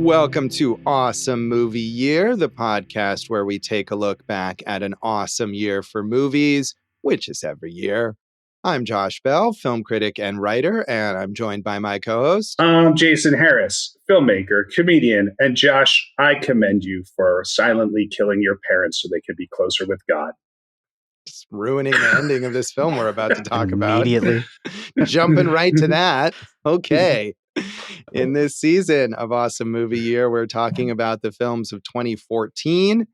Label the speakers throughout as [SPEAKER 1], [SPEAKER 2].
[SPEAKER 1] Welcome to Awesome Movie Year, the podcast where we take a look back at an awesome year for movies, which is every year. I'm Josh Bell, film critic and writer, and I'm joined by my co-host.
[SPEAKER 2] I'm Jason Harris, filmmaker, comedian, and Josh, I commend you for silently killing your parents so they could be closer with God.
[SPEAKER 1] Just ruining the ending of this film we're about to talk about.
[SPEAKER 3] Immediately.
[SPEAKER 1] Jumping right to that. Okay. In this season of Awesome Movie Year, we're talking about the films of 2014.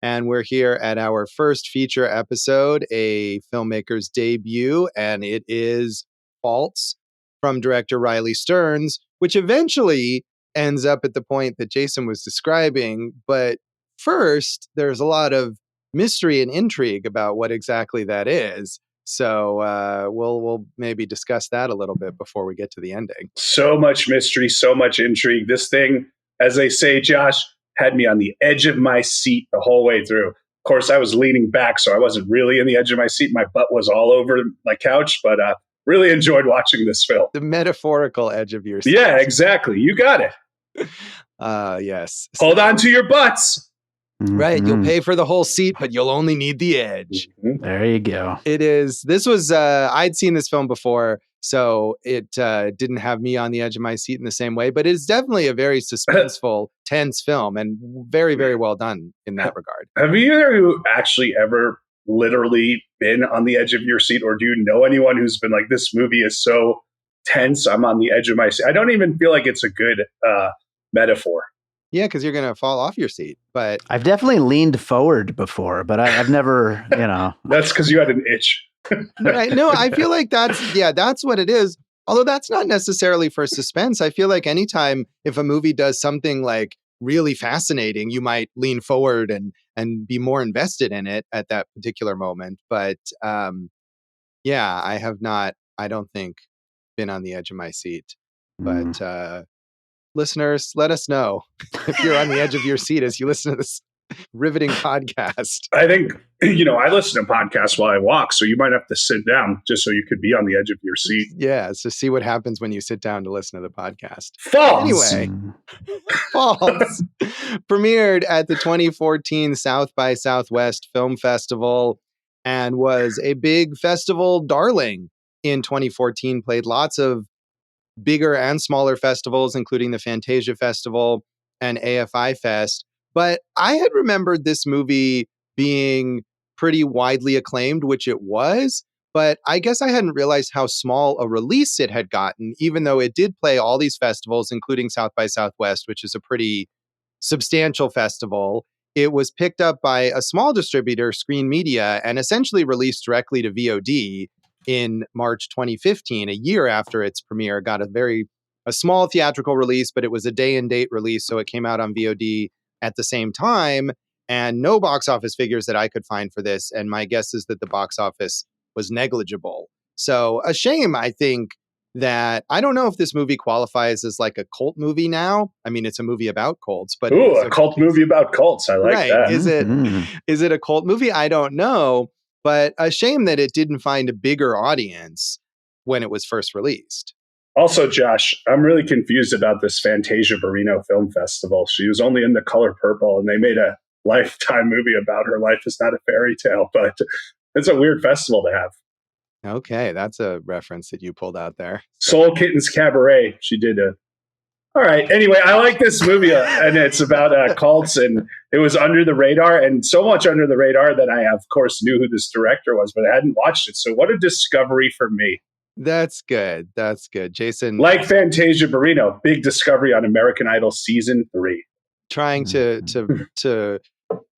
[SPEAKER 1] And we're here at our first feature episode, a filmmaker's debut, and it is Faults from director Riley Stearns, which eventually ends up at the point that Jason was describing. But first, there's a lot of mystery and intrigue about what exactly that is. So we'll maybe discuss that a little bit before we get to the ending.
[SPEAKER 2] So much mystery, so much intrigue. This thing, as they say, Josh, had me on the edge of my seat the whole way through. Of course, I was leaning back, so I wasn't really in the edge of my seat. My butt was all over my couch, but really enjoyed watching this film.
[SPEAKER 1] The metaphorical edge of your seat.
[SPEAKER 2] Yeah, exactly. You got it.
[SPEAKER 1] Yes.
[SPEAKER 2] Hold on to your butts.
[SPEAKER 1] Right. You'll pay for the whole seat, but you'll only need the edge.
[SPEAKER 3] There you go.
[SPEAKER 1] This was, I'd seen this film before, so it didn't have me on the edge of my seat in the same way, but it's definitely a very suspenseful, tense film and very, very well done in that regard.
[SPEAKER 2] Have you actually ever literally been on the edge of your seat, or do you know anyone who's been like, this movie is so tense, I'm on the edge of my seat? I don't even feel like it's a good metaphor.
[SPEAKER 1] Yeah, because you're going to fall off your seat. But
[SPEAKER 3] I've definitely leaned forward before, but I've never,
[SPEAKER 2] That's because you had an itch.
[SPEAKER 1] Right. No, I feel like that's what it is. Although that's not necessarily for suspense. I feel like anytime if a movie does something like really fascinating, you might lean forward and be more invested in it at that particular moment. But yeah, I have not, I don't think, been on the edge of my seat. But listeners, let us know if you're on the edge of your seat as you listen to this riveting podcast.
[SPEAKER 2] I think, I listen to podcasts while I walk, so you might have to sit down just so you could be on the edge of your seat.
[SPEAKER 1] Yeah, it's to see what happens when you sit down to listen to the podcast.
[SPEAKER 2] False!
[SPEAKER 1] Anyway, False premiered at the 2014 South by Southwest Film Festival and was a big festival darling in 2014, played lots of bigger and smaller festivals, including the Fantasia Festival and AFI Fest. But I had remembered this movie being pretty widely acclaimed, which it was. But I guess I hadn't realized how small a release it had gotten, even though it did play all these festivals, including South by Southwest, which is a pretty substantial festival. It was picked up by a small distributor, Screen Media, and essentially released directly to VOD in March 2015, a year after its premiere. Got a small theatrical release, but it was a day and date release, so it came out on VOD at the same time, and no box office figures that I could find for this, and my guess is that the box office was negligible. So a shame, I think, that I don't know if this movie qualifies as like a cult movie now. I mean, it's a movie about cults, but
[SPEAKER 2] a cult movie about cults. I like that.
[SPEAKER 1] Is it a cult movie? I don't know. But a shame that it didn't find a bigger audience when it was first released.
[SPEAKER 2] Also, Josh, I'm really confused about this Fantasia Barrino Film Festival. She was only in The Color Purple, and they made a Lifetime movie about her life is not a fairy tale, but it's a weird festival to have.
[SPEAKER 1] Okay, that's a reference that you pulled out there.
[SPEAKER 2] Soul Kittens Cabaret. She did a... All right. Anyway, I like this movie, and it's about cults, and it was under the radar, and so much under the radar that I, of course, knew who this director was, but I hadn't watched it. So what a discovery for me.
[SPEAKER 1] That's good. That's good. Jason.
[SPEAKER 2] Like Fantasia Barrino, big discovery on American Idol Season 3.
[SPEAKER 1] Trying to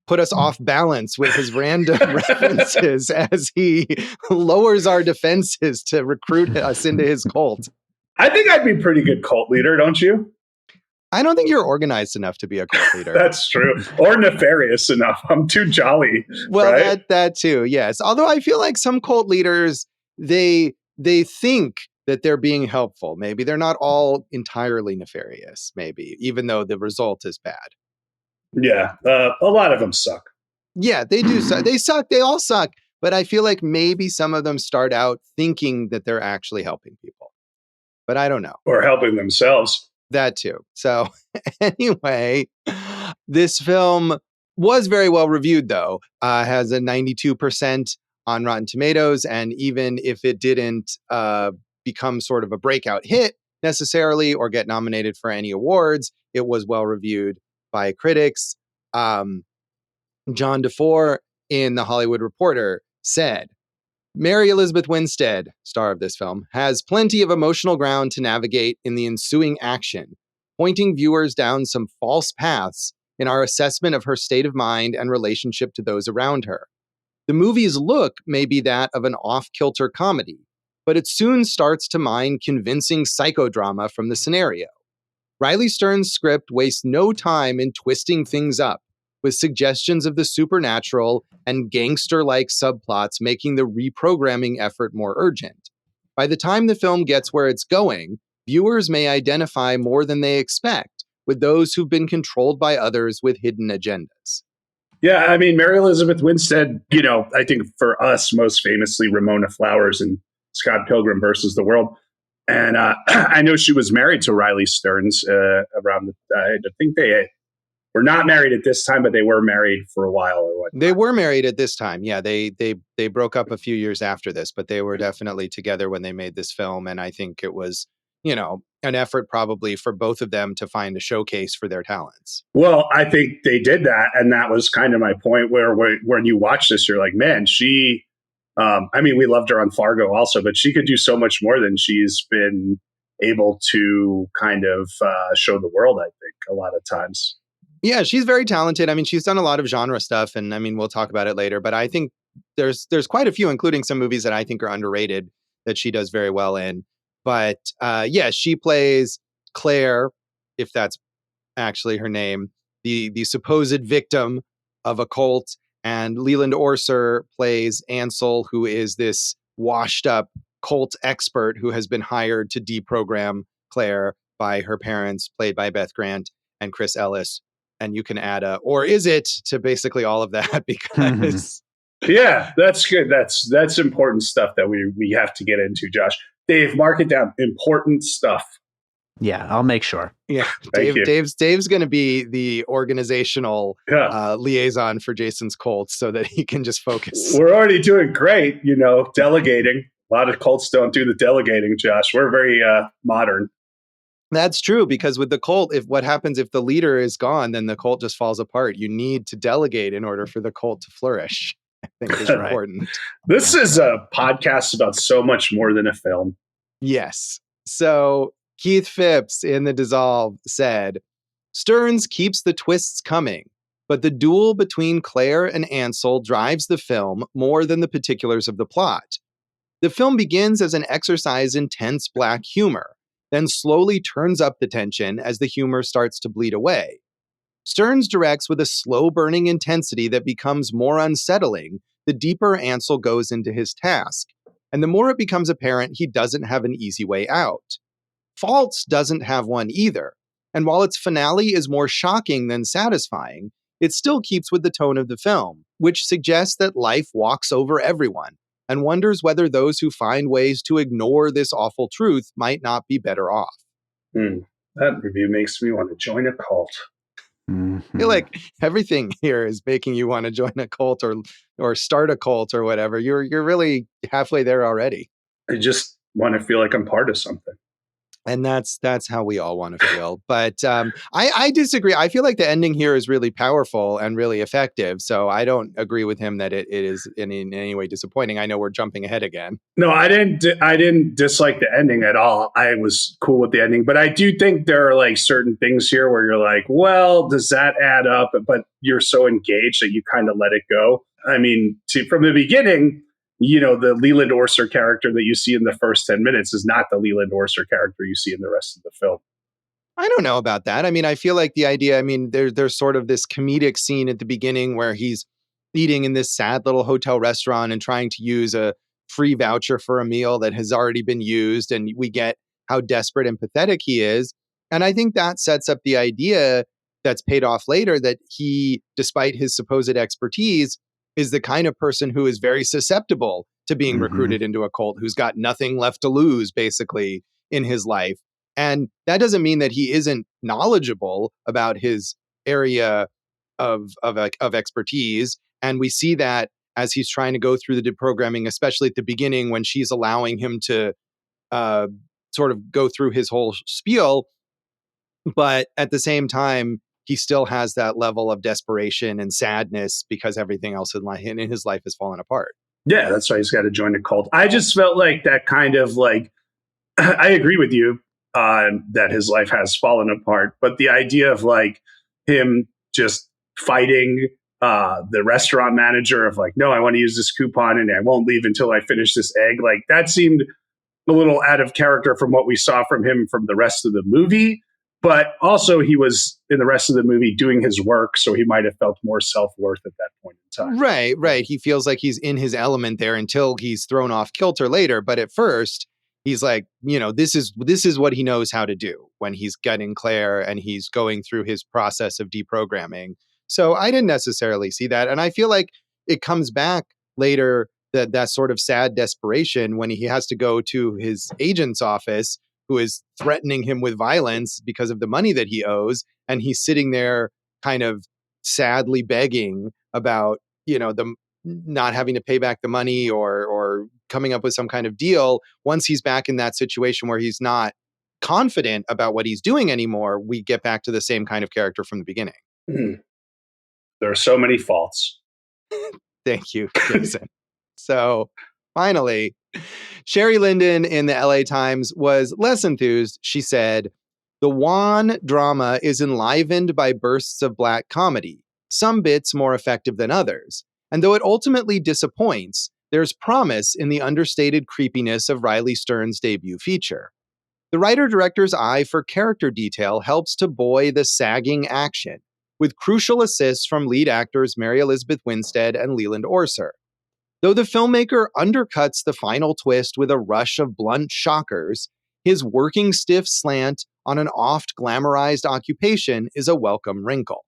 [SPEAKER 1] put us off balance with his random references as he lowers our defenses to recruit us into his cult.
[SPEAKER 2] I think I'd be a pretty good cult leader, don't you?
[SPEAKER 1] I don't think you're organized enough to be a cult leader.
[SPEAKER 2] That's true. Or nefarious enough. I'm too jolly.
[SPEAKER 1] Well,
[SPEAKER 2] right?
[SPEAKER 1] that too, yes. Although I feel like some cult leaders, they think that they're being helpful. Maybe they're not all entirely nefarious, maybe, even though the result is bad.
[SPEAKER 2] Yeah, a lot of them suck.
[SPEAKER 1] Yeah, they do suck. They suck. They all suck. But I feel like maybe some of them start out thinking that they're actually helping people. But I don't know.
[SPEAKER 2] Or helping themselves.
[SPEAKER 1] That too. So anyway, this film was very well reviewed, though. Has a 92% on Rotten Tomatoes. And even if it didn't become sort of a breakout hit necessarily or get nominated for any awards, it was well reviewed by critics. John DeFore in The Hollywood Reporter said, Mary Elizabeth Winstead, star of this film, has plenty of emotional ground to navigate in the ensuing action, pointing viewers down some false paths in our assessment of her state of mind and relationship to those around her. The movie's look may be that of an off-kilter comedy, but it soon starts to mine convincing psychodrama from the scenario. Riley Stearns' script wastes no time in twisting things up, with suggestions of the supernatural and gangster-like subplots making the reprogramming effort more urgent. By the time the film gets where it's going, viewers may identify more than they expect with those who've been controlled by others with hidden agendas.
[SPEAKER 2] Yeah, I mean, Mary Elizabeth Winstead, I think for us, most famously, Ramona Flowers and Scott Pilgrim versus the World. And I know she was married to Riley Stearns around I think they were not married at this time, but they were married for a while or what.
[SPEAKER 1] They were married at this time. Yeah, they broke up a few years after this, but they were definitely together when they made this film. And I think it was, an effort probably for both of them to find a showcase for their talents.
[SPEAKER 2] Well, I think they did that. And that was kind of my point where when you watch this, you're like, man, she, we loved her on Fargo also, but she could do so much more than she's been able to kind of show the world, I think, a lot of times.
[SPEAKER 1] Yeah, she's very talented. I mean, she's done a lot of genre stuff, and I mean, we'll talk about it later. But I think there's quite a few, including some movies that I think are underrated that she does very well in. But she plays Claire, if that's actually her name, the supposed victim of a cult, and Leland Orser plays Ansel, who is this washed up cult expert who has been hired to deprogram Claire by her parents, played by Beth Grant and Chris Ellis. And you can add or is it to basically all of that because
[SPEAKER 2] yeah, that's good. That's important stuff that we have to get into, Josh. Dave, mark it down. Important stuff.
[SPEAKER 3] Yeah, I'll make sure.
[SPEAKER 1] Yeah, Dave's going to be the organizational liaison for Jason's Colts so that he can just focus.
[SPEAKER 2] We're already doing great, delegating. A lot of Colts don't do the delegating, Josh. We're very modern.
[SPEAKER 1] That's true, because with the cult, what happens if the leader is gone, then the cult just falls apart. You need to delegate in order for the cult to flourish, I think is important.
[SPEAKER 2] This is a podcast about so much more than a film.
[SPEAKER 1] Yes. So Keith Phipps in The Dissolve said, Stearns keeps the twists coming, but the duel between Claire and Ansel drives the film more than the particulars of the plot. The film begins as an exercise in tense black humor, then slowly turns up the tension as the humor starts to bleed away. Stearns directs with a slow-burning intensity that becomes more unsettling the deeper Ansel goes into his task, and the more it becomes apparent he doesn't have an easy way out. Faults doesn't have one either, and while its finale is more shocking than satisfying, it still keeps with the tone of the film, which suggests that life walks over everyone, and wonders whether those who find ways to ignore this awful truth might not be better off.
[SPEAKER 2] That review makes me want to join a cult.
[SPEAKER 1] I feel like everything here is making you want to join a cult or start a cult or whatever. You're really halfway there already.
[SPEAKER 2] I just want to feel like I'm part of something.
[SPEAKER 1] And that's how we all want to feel. But I disagree. I feel like the ending here is really powerful and really effective. So I don't agree with him that it is in any way disappointing. I know we're jumping ahead again.
[SPEAKER 2] No, I didn't dislike the ending at all. I was cool with the ending. But I do think there are like certain things here where you're like, well, does that add up? But you're so engaged that you kind of let it go. I mean, from the beginning, the Leland Orser character that you see in the first 10 minutes is not the Leland Orser character you see in the rest of the film.
[SPEAKER 1] I don't know about that. I mean, I feel like the idea, there's sort of this comedic scene at the beginning where he's eating in this sad little hotel restaurant and trying to use a free voucher for a meal that has already been used. And we get how desperate and pathetic he is. And I think that sets up the idea that's paid off later that he, despite his supposed expertise, is the kind of person who is very susceptible to being recruited into a cult, who's got nothing left to lose, basically, in his life. And that doesn't mean that he isn't knowledgeable about his area of expertise. And we see that as he's trying to go through the deprogramming, especially at the beginning when she's allowing him to uh, sort of go through his whole spiel. But at the same time, he still has that level of desperation and sadness because everything else in his life has fallen apart.
[SPEAKER 2] Yeah, that's why he's got to join the cult. I just felt like that kind of like, I agree with you that his life has fallen apart, but the idea of like him just fighting the restaurant manager of like, no, I want to use this coupon and I won't leave until I finish this egg. Like that seemed a little out of character from what we saw from him from the rest of the movie. But also he was in the rest of the movie doing his work, so he might have felt more self-worth at that point in time.
[SPEAKER 1] Right. He feels like he's in his element there until he's thrown off kilter later. But at first, he's like, this is what he knows how to do when he's getting Claire and he's going through his process of deprogramming. So I didn't necessarily see that. And I feel like it comes back later, that sort of sad desperation when he has to go to his agent's office, who is threatening him with violence because of the money that he owes. And he's sitting there kind of sadly begging about, the not having to pay back the money or coming up with some kind of deal. Once he's back in that situation where he's not confident about what he's doing anymore, we get back to the same kind of character from the beginning.
[SPEAKER 2] Mm. There are so many faults.
[SPEAKER 1] Thank you, Jason. So finally, Sherry Linden in the LA Times was less enthused. She said, "The Wan drama is enlivened by bursts of black comedy, some bits more effective than others. And though it ultimately disappoints, there's promise in the understated creepiness of Riley Stearns' debut feature. The writer-director's eye for character detail helps to buoy the sagging action, with crucial assists from lead actors Mary Elizabeth Winstead and Leland Orser. Though the filmmaker undercuts the final twist with a rush of blunt shockers, his working stiff slant on an oft glamorized occupation is a welcome wrinkle."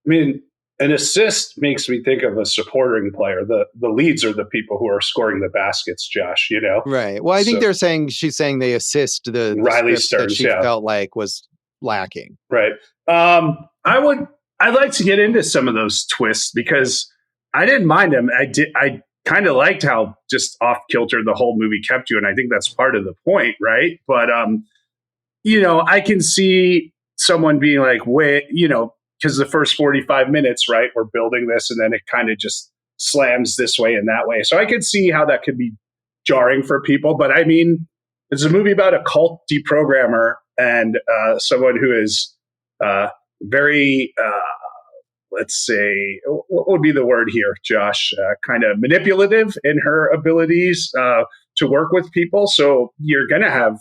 [SPEAKER 2] I mean, an assist makes me think of a supporting player. The leads are the people who are scoring the baskets, Josh,
[SPEAKER 1] Right. Well, I think she's saying they assist the
[SPEAKER 2] Riley
[SPEAKER 1] script
[SPEAKER 2] Stearns,
[SPEAKER 1] that she felt like was lacking.
[SPEAKER 2] Right. I'd like to get into some of those twists because I didn't mind them. I kind of liked how just off kilter the whole movie kept you. And I think that's part of the point, right? But, I can see someone being like, wait, because the first 45 minutes, right, we're building this and then it kind of just slams this way and that way. So I could see how that could be jarring for people. But I mean, it's a movie about a cult deprogrammer and someone who is very, let's say, what would be the word here, Josh? Kind of manipulative in her abilities to work with people. So you're going to have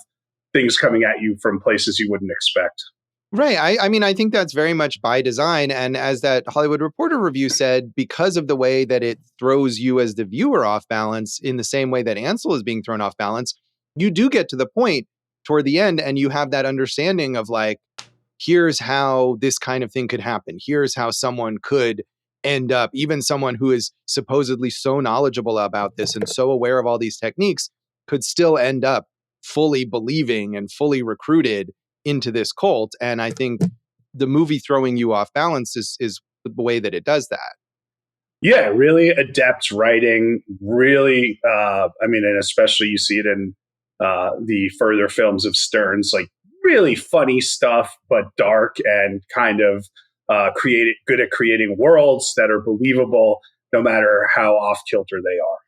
[SPEAKER 2] things coming at you from places you wouldn't expect.
[SPEAKER 1] Right. I mean, I think that's very much by design. And as that Hollywood Reporter review said, because of the way that it throws you as the viewer off balance in the same way that Ansel is being thrown off balance, you do get to the point toward the end and you have that understanding of like, here's how this kind of thing could happen. Here's how someone could end up, even someone who is supposedly so knowledgeable about this and so aware of all these techniques could still end up fully believing and fully recruited into this cult. And I think the movie throwing you off balance is the way that it does that.
[SPEAKER 2] Yeah, really adept writing, really, and especially you see it in the further films of Stearns, like really funny stuff, but dark and kind of good at creating worlds that are believable no matter how off kilter they are.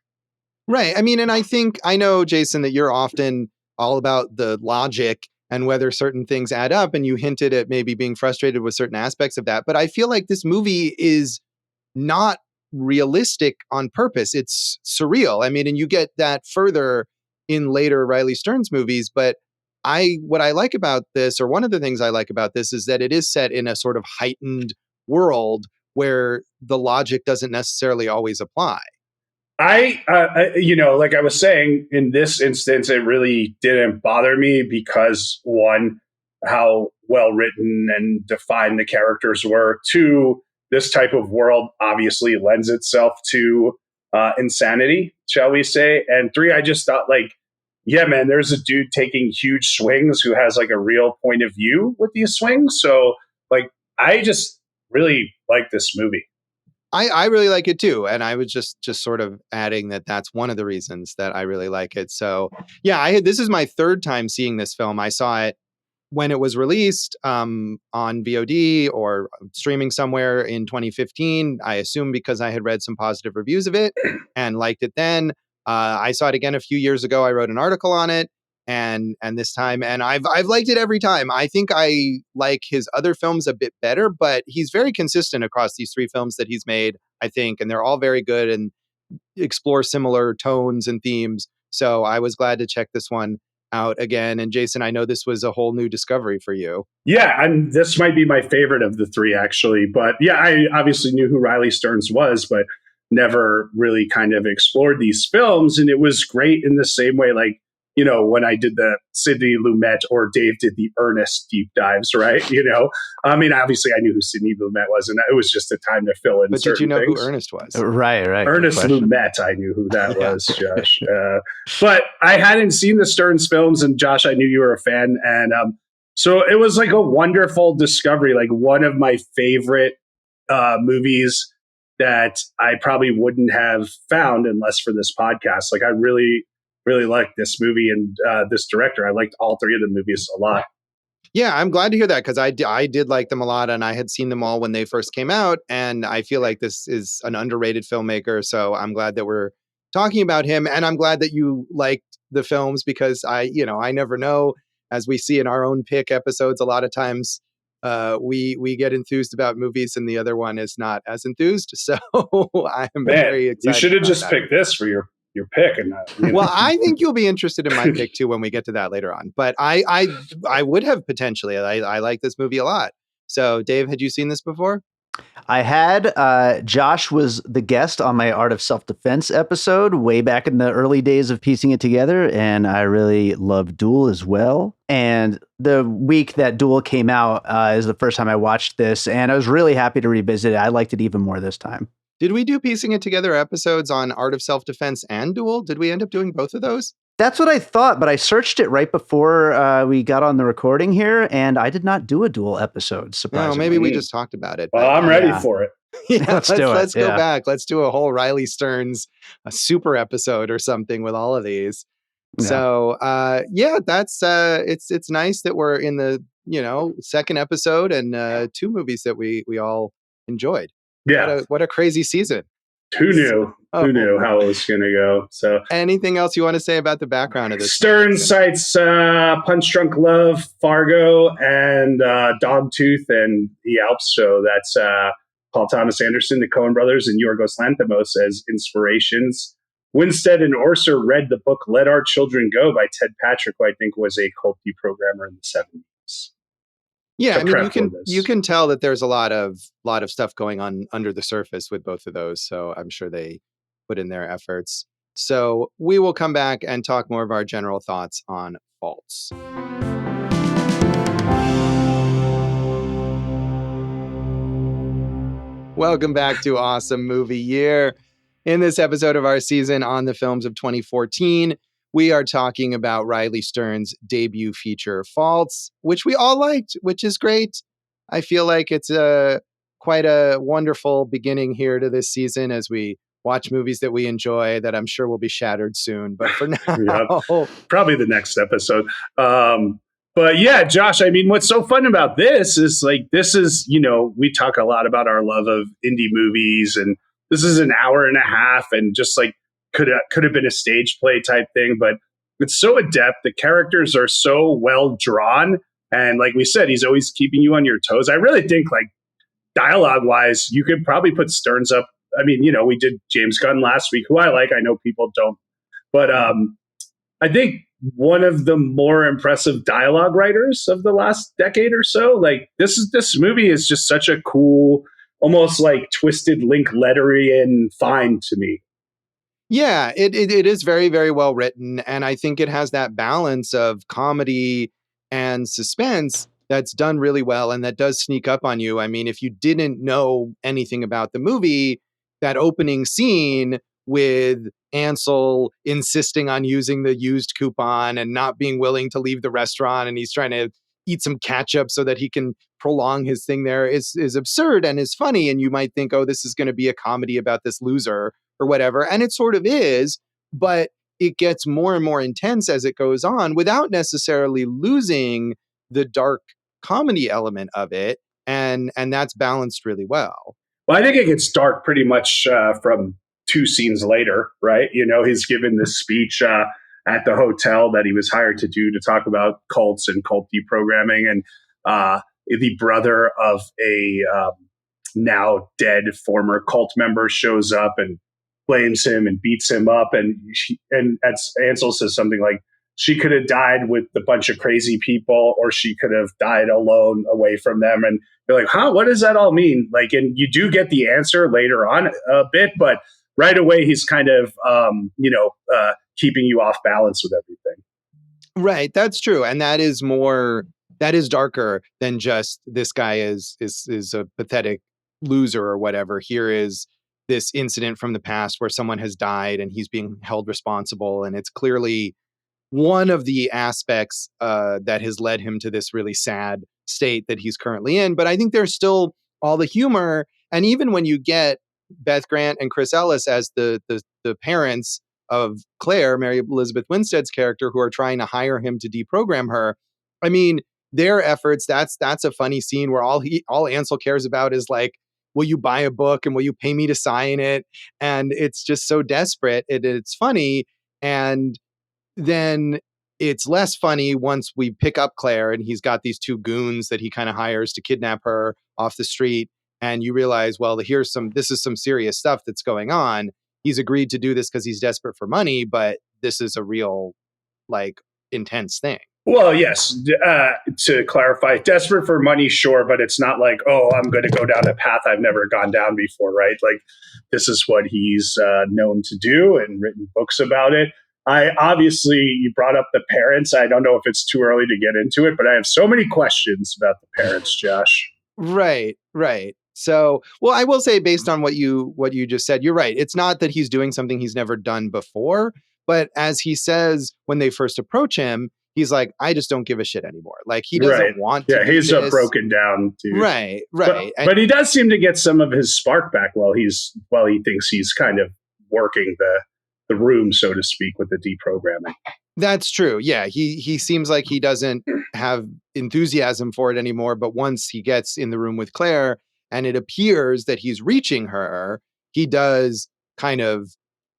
[SPEAKER 1] Right. I mean, and I know, Jason, that you're often all about the logic and whether certain things add up. And you hinted at maybe being frustrated with certain aspects of that. But I feel like this movie is not realistic on purpose. It's surreal. I mean, and you get that further in later Riley Stearns movies. But what I like about this, or one of the things I like about this, is that it is set in a sort of heightened world where the logic doesn't necessarily always apply.
[SPEAKER 2] Like I was saying, in this instance, it really didn't bother me because one, how well written and defined the characters were. Two, this type of world obviously lends itself to insanity, shall we say. And three, I just thought like yeah, man, there's a dude taking huge swings who has like a real point of view with these swings. So like, I just really like this movie.
[SPEAKER 1] I really like it too, and I was just sort of adding that that's one of the reasons that I really like it. So yeah, this is my third time seeing this film. I saw it when it was released on VOD or streaming somewhere in 2015. I assume because I had read some positive reviews of it and liked it then. I saw it again a few years ago. I wrote an article on it, and this time, and I've liked it every time. I think I like his other films a bit better, but he's very consistent across these three films that he's made, I think, and they're all very good and explore similar tones and themes. So I was glad to check this one out again. And Jason, I know this was a whole new discovery for you.
[SPEAKER 2] Yeah, and this might be my favorite of the three, actually. But yeah, I obviously knew who Riley Stearns was, but never really kind of explored these films. And it was great in the same way, like, you know, when I did the Sidney Lumet or Dave did the Ernest deep dives, right? You know, I mean, obviously I knew who Sidney Lumet was, and it was just a time to fill in.
[SPEAKER 1] But did you know who Ernest was?
[SPEAKER 3] Right.
[SPEAKER 2] Ernest Lumet, I knew who that was, Josh. But I hadn't seen the Stearns films, and Josh, I knew you were a fan. And so it was like a wonderful discovery, like one of my favorite movies that I probably wouldn't have found unless for this podcast. Like I really liked this movie and this director. I liked all three of the movies a lot.
[SPEAKER 1] Yeah, I'm glad to hear that because I did like them a lot, and I had seen them all when they first came out. And I feel like this is an underrated filmmaker. So I'm glad that we're talking about him. And I'm glad that you liked the films because I never know. As we see in our own pick episodes, a lot of times we get enthused about movies and the other one is not as enthused. So I'm very excited.
[SPEAKER 2] You should have just picked this for your pick. And
[SPEAKER 1] Well, I think you'll be interested in my pick too when we get to that later on. But I would have potentially. I like this movie a lot. So, Dave, had you seen this before?
[SPEAKER 3] I had. Josh was the guest on my Art of Self-Defense episode way back in the early days of piecing it together, and I really loved Duel as well. And the week that Duel came out is the first time I watched this, and I was really happy to revisit it. I liked it even more this time.
[SPEAKER 1] Did we do piecing it together episodes on Art of Self-Defense and Duel? Did we end up doing both of those?
[SPEAKER 3] That's what I thought, but I searched it right before we got on the recording here, and I did not do a Duel episode, surprisingly.
[SPEAKER 1] No, maybe we just talked about it.
[SPEAKER 2] Well, I'm ready for it.
[SPEAKER 1] Yeah, let's
[SPEAKER 3] do it.
[SPEAKER 1] Let's go back. Let's do a whole Riley Stearns a super episode or something with all of these. Yeah. So, that's it's nice that we're in the second episode and two movies that we all enjoyed.
[SPEAKER 2] Yeah,
[SPEAKER 1] what a crazy season.
[SPEAKER 2] Who knew how it was going to go? So,
[SPEAKER 1] anything else you want to say about the background of this?
[SPEAKER 2] Stearns cites Punch Drunk Love, Fargo, and Dogtooth and The Alps. So that's Paul Thomas Anderson, the Coen brothers, and Yorgos Lanthimos as inspirations. Winstead and Orser read the book Let Our Children Go by Ted Patrick, who I think was a cult programmer in the 70s.
[SPEAKER 1] Yeah, I mean, you can tell that there's a lot of stuff going on under the surface with both of those. So I'm sure they put in their efforts. So we will come back and talk more of our general thoughts on Faults. Welcome back to Awesome Movie Year. In this episode of our season on the films of 2014, we are talking about Riley Stearns' debut feature, Faults, which we all liked, which is great. I feel like it's quite a wonderful beginning here to this season as we watch movies that we enjoy that I'm sure will be shattered soon. But for now...
[SPEAKER 2] probably the next episode. But yeah, Josh, I mean, what's so fun about this is we talk a lot about our love of indie movies, and this is an hour and a half and just like could have been a stage play type thing, but it's so adept. The characters are so well drawn. And like we said, he's always keeping you on your toes. I really think like dialogue wise, you could probably put Stearns up. I mean, we did James Gunn last week, who I like. I know people don't, but I think one of the more impressive dialogue writers of the last decade or so. Like this movie is just such a cool, almost like twisted Linklaterian find to me.
[SPEAKER 1] Yeah, it is very, very well written. And I think it has that balance of comedy and suspense that's done really well and that does sneak up on you. I mean, if you didn't know anything about the movie, that opening scene with Ansel insisting on using the used coupon and not being willing to leave the restaurant, and he's trying to eat some ketchup so that he can prolong his thing there is absurd and is funny. And you might think, oh, this is going to be a comedy about this loser or whatever. And it sort of is, but it gets more and more intense as it goes on without necessarily losing the dark comedy element of it. And that's balanced really well.
[SPEAKER 2] Well, I think it gets dark pretty much from 2 scenes later, right? You know, he's given this speech at the hotel that he was hired to do to talk about cults and cult deprogramming. And the brother of a now dead former cult member shows up and blames him and beats him up. And Ansel says something like, she could have died with a bunch of crazy people, or she could have died alone away from them. And you're like, huh, what does that all mean? Like, and you do get the answer later on a bit, but right away he's kind of, keeping you off balance with everything.
[SPEAKER 1] Right. That's true. And that is darker than just this guy is a pathetic loser or whatever. Here is this incident from the past where someone has died and he's being held responsible. And it's clearly one of the aspects that has led him to this really sad state that he's currently in. But I think there's still all the humor. And even when you get Beth Grant and Chris Ellis as the parents of Claire, Mary Elizabeth Winstead's character, who are trying to hire him to deprogram her, I mean, their efforts, that's a funny scene where all Ansel cares about is like, will you buy a book and will you pay me to sign it? And it's just so desperate. It's funny. And then it's less funny once we pick up Claire and he's got these 2 goons that he kind of hires to kidnap her off the street. And you realize, well, this is some serious stuff that's going on. He's agreed to do this because he's desperate for money, but this is a real, like, intense thing.
[SPEAKER 2] Well, yes. To clarify, desperate for money, sure, but it's not like, oh, I'm going to go down a path I've never gone down before, right? Like, this is what he's known to do and written books about it. You brought up the parents. I don't know if it's too early to get into it, but I have so many questions about the parents, Josh.
[SPEAKER 1] Right. So, well, I will say, based on what you just said, you're right. It's not that he's doing something he's never done before, but as he says when they first approach him, he's like, I just don't give a shit anymore. Like, he doesn't want to.
[SPEAKER 2] Yeah, he's a broken down dude.
[SPEAKER 1] Right.
[SPEAKER 2] But he does seem to get some of his spark back while he thinks he's kind of working the room, so to speak, with the deprogramming.
[SPEAKER 1] That's true. Yeah, he seems like he doesn't have enthusiasm for it anymore. But once he gets in the room with Claire and it appears that he's reaching her, he does kind of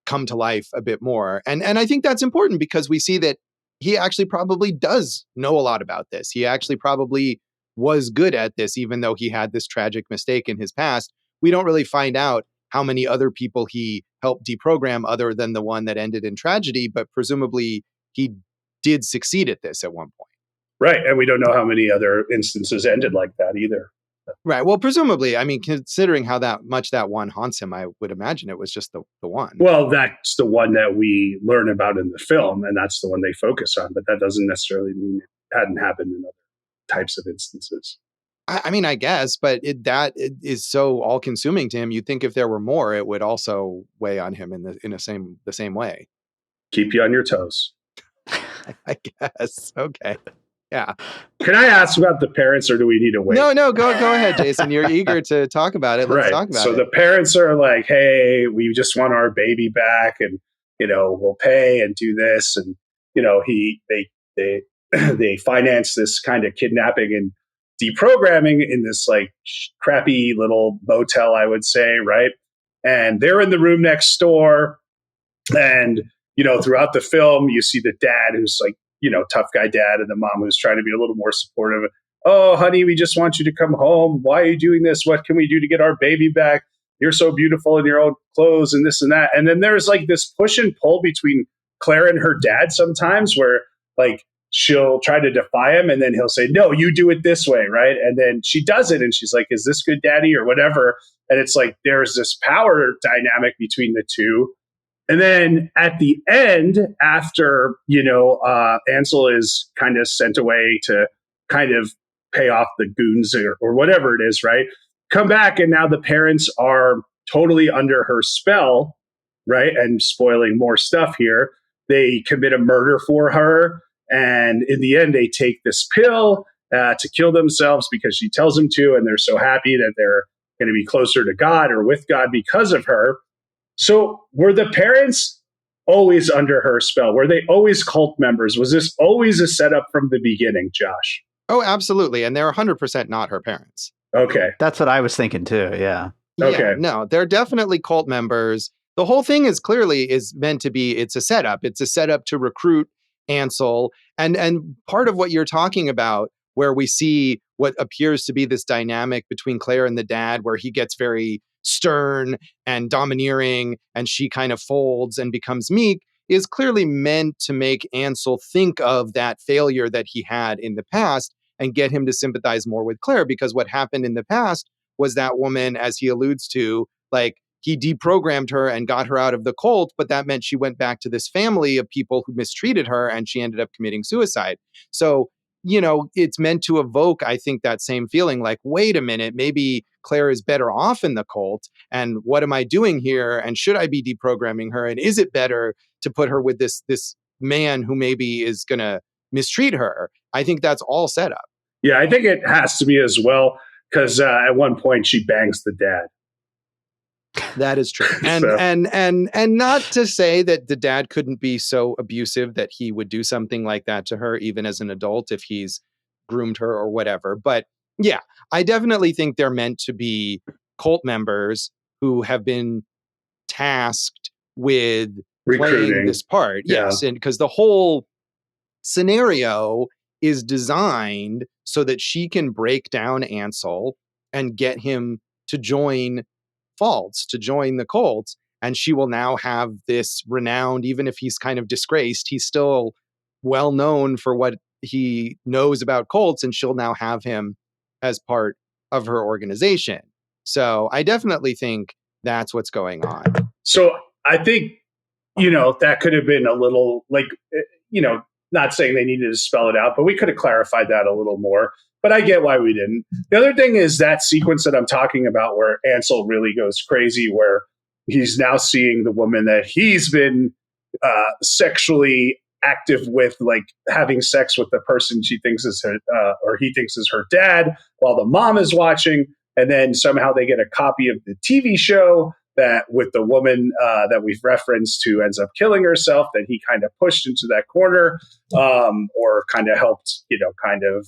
[SPEAKER 1] come to life a bit more. And I think that's important because we see that he actually probably does know a lot about this. He actually probably was good at this, even though he had this tragic mistake in his past. We don't really find out how many other people he helped deprogram other than the one that ended in tragedy, but presumably he did succeed at this at one point.
[SPEAKER 2] Right. And we don't know how many other instances ended like that either.
[SPEAKER 1] Right. Well, presumably, I mean, considering how much that one haunts him, I would imagine it was just the one.
[SPEAKER 2] Well, that's the one that we learn about in the film, and that's the one they focus on. But that doesn't necessarily mean it hadn't happened in other types of instances.
[SPEAKER 1] I mean, I guess, but it is so all-consuming to him. You'd think if there were more, it would also weigh on him in the same way.
[SPEAKER 2] Keep you on your toes.
[SPEAKER 1] I guess. Okay. Yeah.
[SPEAKER 2] Can I ask about the parents, or do we need to wait?
[SPEAKER 1] No, go ahead, Jason. You're eager to talk about it. Let's talk about it.
[SPEAKER 2] So the parents are like, hey, we just want our baby back, and, we'll pay and do this. And, they finance this kind of kidnapping and deprogramming in this like crappy little motel, I would say, right? And they're in the room next door. And, throughout the film, you see the dad who's like, tough guy dad, and the mom who's trying to be a little more supportive. Oh, honey, we just want you to come home. Why are you doing this? What can we do to get our baby back? You're so beautiful in your own clothes and this and that. And then there's like this push and pull between Claire and her dad sometimes where like she'll try to defy him and then he'll say, no, you do it this way, right? And then she does it and she's like, is this good, daddy, or whatever? And it's like there's this power dynamic between the two. And then at the end, after, Ansel is kind of sent away to kind of pay off the goons or whatever it is, right? Come back, and now the parents are totally under her spell, right? And spoiling more stuff here, they commit a murder for her. And in the end, they take this pill to kill themselves because she tells them to. And they're so happy that they're going to be closer to God or with God because of her. So were the parents always under her spell? Were they always cult members? Was this always a setup from the beginning, Josh?
[SPEAKER 1] Oh, absolutely. And they're 100% not her parents.
[SPEAKER 2] Okay.
[SPEAKER 3] That's what I was thinking too. Yeah.
[SPEAKER 2] Okay.
[SPEAKER 1] Yeah, no, they're definitely cult members. The whole thing is clearly is meant to be, it's a setup. It's a setup to recruit Ansel. And part of what you're talking about, where we see what appears to be this dynamic between Claire and the dad, where he gets very stern and domineering and she kind of folds and becomes meek, is clearly meant to make Ansel think of that failure that he had in the past and get him to sympathize more with Claire. Because what happened in the past was that woman, as he alludes to, like, he deprogrammed her and got her out of the cult, but that meant she went back to this family of people who mistreated her and she ended up committing suicide. So, you know, it's meant to evoke, I think, that same feeling like, wait a minute, maybe Claire is better off in the cult. And what am I doing here? And should I be deprogramming her? And is it better to put her with this man who maybe is going to mistreat her? I think that's all set up.
[SPEAKER 2] Yeah, I think it has to be as well. Because at one point she bangs the dad.
[SPEAKER 1] That is true, and
[SPEAKER 2] So.
[SPEAKER 1] and not to say that the dad couldn't be so abusive that he would do something like that to her, even as an adult, if he's groomed her or whatever. But yeah, I definitely think they're meant to be cult members who have been tasked with playing this part.
[SPEAKER 2] Yeah.
[SPEAKER 1] Yes, and because the whole scenario is designed so that she can break down Ansel and get him to join Faults, to join the cult. And she will now have this renowned, even if he's kind of disgraced, he's still well known for what he knows about cults, and she'll now have him as part of her organization. So I definitely think that's what's going on.
[SPEAKER 2] So I think, you know, that could have been a little, like, you know, not saying they needed to spell it out, but we could have clarified that a little more. But I get why we didn't. The other thing is that sequence that I'm talking about where Ansel really goes crazy, where he's now seeing the woman that he's been sexually active with, like having sex with the person she thinks is her, or he thinks is her dad, while the mom is watching. And then somehow they get a copy of the TV show that with the woman that we've referenced who ends up killing herself, that he kind of pushed into that corner or kind of helped, you know, kind of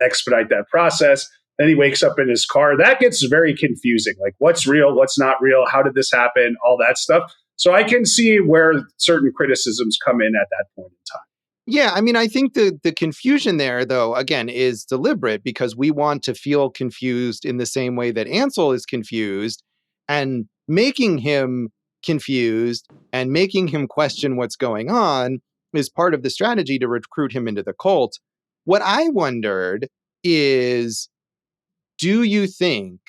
[SPEAKER 2] expedite that process. Then he wakes up in his car. That gets very confusing. Like, what's real? What's not real? How did this happen? All that stuff. So I can see where certain criticisms come in at that point in time.
[SPEAKER 1] Yeah, I mean, I think the confusion there, though, again, is deliberate because we want to feel confused in the same way that Ansel is confused, and making him confused and making him question what's going on is part of the strategy to recruit him into the cult. What I wondered is, do you think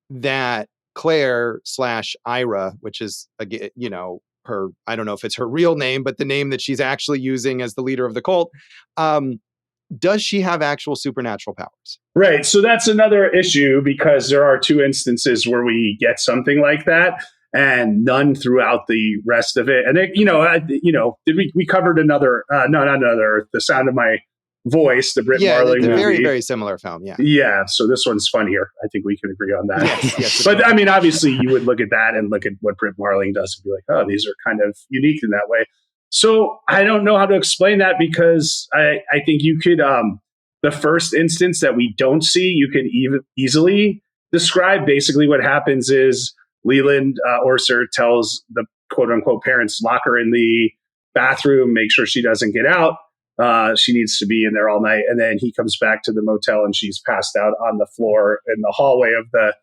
[SPEAKER 1] that Claire / Ira, which is, you know, her, I don't know if it's her real name, but the name that she's actually using as the leader of the cult, does she have actual supernatural powers?
[SPEAKER 2] Right. So that's another issue because there are two instances where we get something like that and none throughout the rest of it. And, we covered another, not another, The Sound of My Voice, the Britt Marling movie.
[SPEAKER 1] Very, very similar film. Yeah.
[SPEAKER 2] Yeah. So this one's funnier. I think we can agree on that.
[SPEAKER 1] Yes,
[SPEAKER 2] but I mean, obviously you would look at that and look at what Britt Marling does and be like, oh, these are kind of unique in that way. So I don't know how to explain that because I think you could, the first instance that we don't see, you could easily describe. Basically what happens is Leland Orser tells the quote unquote parents, lock her in the bathroom, make sure she doesn't get out. She needs to be in there all night. And then he comes back to the motel and she's passed out on the floor in the hallway of the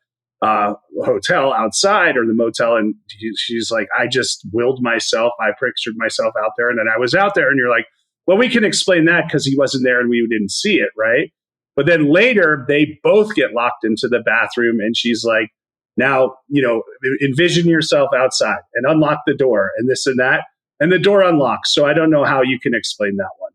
[SPEAKER 2] hotel outside or the motel. And she's like, I just willed myself. I pictured myself out there. And then I was out there. And you're like, well, we can explain that because he wasn't there and we didn't see it. Right. But then later they both get locked into the bathroom and she's like, now, envision yourself outside and unlock the door and this and that. And the door unlocks. So I don't know how you can explain that one.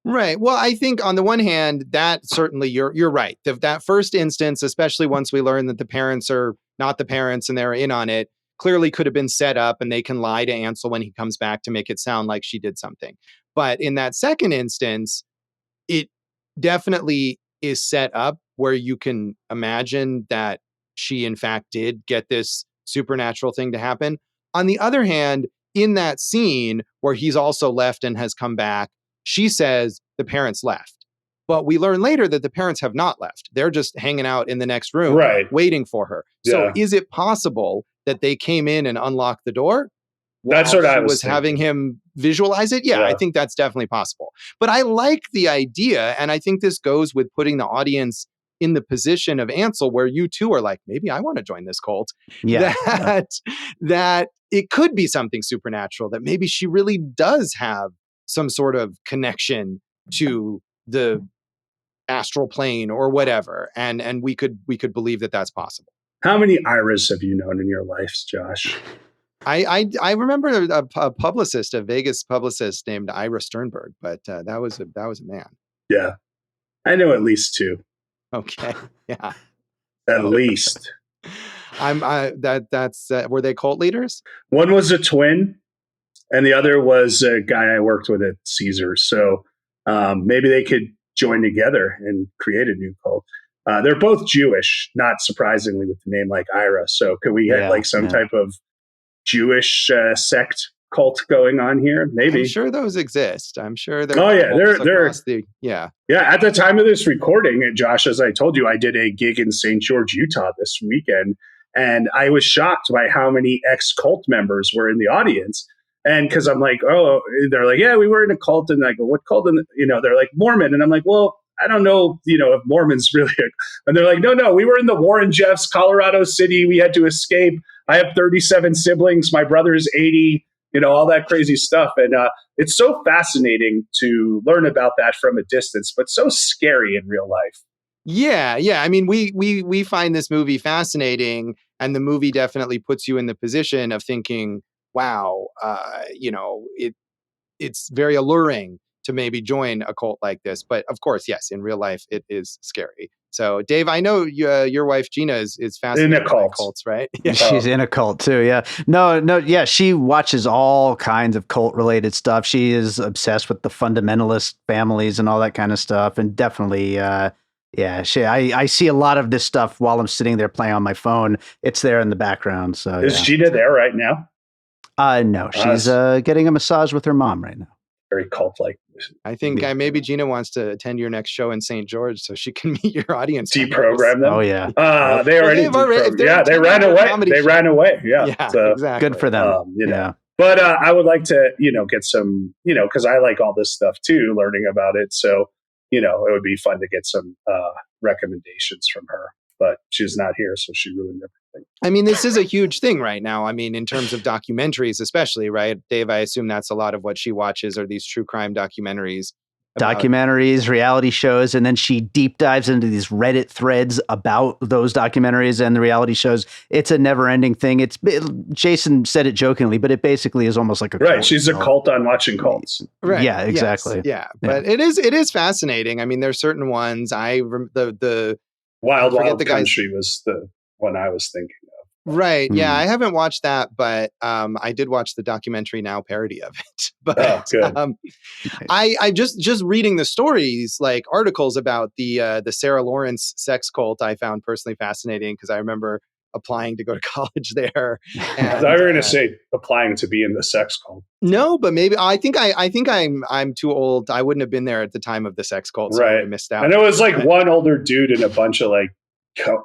[SPEAKER 1] Right. Well, I think on the one hand, that certainly you're right. That first instance, especially once we learn that the parents are not the parents and they're in on it, clearly could have been set up, and they can lie to Ansel when he comes back to make it sound like she did something. But in that second instance, it definitely is set up where you can imagine that she in fact did get this supernatural thing to happen. On the other hand, in that scene where he's also left and has come back, she says the parents left. But we learn later that the parents have not left. They're just hanging out in the next room,
[SPEAKER 2] Right.
[SPEAKER 1] waiting for her. So
[SPEAKER 2] Yeah.
[SPEAKER 1] is it possible that they came in and unlocked the door?
[SPEAKER 2] That's what
[SPEAKER 1] she
[SPEAKER 2] I was
[SPEAKER 1] having him visualize it? Yeah, I think that's definitely possible. But I like the idea, and I think this goes with putting the audience in the position of Ansel, where you two are like, maybe I want to join this cult.
[SPEAKER 3] Yeah.
[SPEAKER 1] That it could be something supernatural, that maybe she really does have some sort of connection to the astral plane or whatever, and we could believe that that's possible.
[SPEAKER 2] How many Iras have you known in your life, Josh?
[SPEAKER 1] I remember a publicist, a Vegas publicist named Ira Sternberg, but that was a man.
[SPEAKER 2] Yeah, I know at least two.
[SPEAKER 1] Okay, yeah,
[SPEAKER 2] at least.
[SPEAKER 1] That's were they cult leaders?
[SPEAKER 2] One was a twin, and the other was a guy I worked with at Caesar. So maybe they could join together and create a new cult. They're both Jewish, not surprisingly, with the name like Ira. So could we get like some type of Jewish sect cult going on here? Maybe.
[SPEAKER 1] I'm sure those exist. I'm sure they're.
[SPEAKER 2] Oh yeah, they're
[SPEAKER 1] yeah.
[SPEAKER 2] At the time of this recording, Josh, as I told you, I did a gig in St. George, Utah this weekend, and I was shocked by how many ex-cult members were in the audience. And because I'm like, oh, they're like, yeah, we were in a cult, and I go, what cult? And they're like Mormon, and I'm like, well, I don't know, if Mormon's really. And they're like, no, we were in the Warren Jeffs, Colorado City. We had to escape. I have 37 siblings. My brother is 80. All that crazy stuff. And it's so fascinating to learn about that from a distance, but so scary in real life.
[SPEAKER 1] Yeah. I mean, we find this movie fascinating, and the movie definitely puts you in the position of thinking, wow, it's very alluring to maybe join a cult like this. But of course, yes, in real life, it is scary. So, Dave, I know your wife Gina is fascinated by cults, right?
[SPEAKER 3] Yeah. She's in a cult too. Yeah. No. Yeah. She watches all kinds of cult related stuff. She is obsessed with the fundamentalist families and all that kind of stuff. And definitely, I see a lot of this stuff while I'm sitting there playing on my phone. It's there in the background. So
[SPEAKER 2] is Gina there right now?
[SPEAKER 3] No, she's getting a massage with her mom right now.
[SPEAKER 2] Very cult-like.
[SPEAKER 1] I think maybe Gina wants to attend your next show in St. George so she can meet your audience.
[SPEAKER 2] Deprogram them.
[SPEAKER 3] Oh yeah.
[SPEAKER 2] They already. They ran away. They ran away. Yeah. So,
[SPEAKER 1] exactly.
[SPEAKER 3] Good for them.
[SPEAKER 2] Yeah. But I would like to, get some, because I like all this stuff too, learning about it. So, it would be fun to get some recommendations from her. But she's not here, so she ruined everything.
[SPEAKER 1] I mean, this is a huge thing right now. I mean, in terms of documentaries, especially, right? Dave, I assume that's a lot of what she watches are these true crime documentaries.
[SPEAKER 3] Reality shows, and then she deep dives into these Reddit threads about those documentaries and the reality shows. It's a never-ending thing. Jason said it jokingly, but it basically is almost like a
[SPEAKER 2] right.
[SPEAKER 3] cult.
[SPEAKER 2] She's a cult on watching cults.
[SPEAKER 1] Right.
[SPEAKER 3] Yeah, exactly.
[SPEAKER 1] Yes. Yeah, but it is fascinating. I mean, there's certain ones. The
[SPEAKER 2] Wild Country was the one I was thinking of.
[SPEAKER 1] Right. Yeah, I haven't watched that, but I did watch the documentary Now parody of it. But
[SPEAKER 2] good.
[SPEAKER 1] I just reading the stories, like articles about the Sarah Lawrence sex cult, I found personally fascinating because I remember applying to go to college there. And,
[SPEAKER 2] I thought you were going to say applying to be in the sex cult.
[SPEAKER 1] No, but maybe I think I'm too old. I wouldn't have been there at the time of the sex cult, so I missed out.
[SPEAKER 2] And it was like one older dude and a bunch of like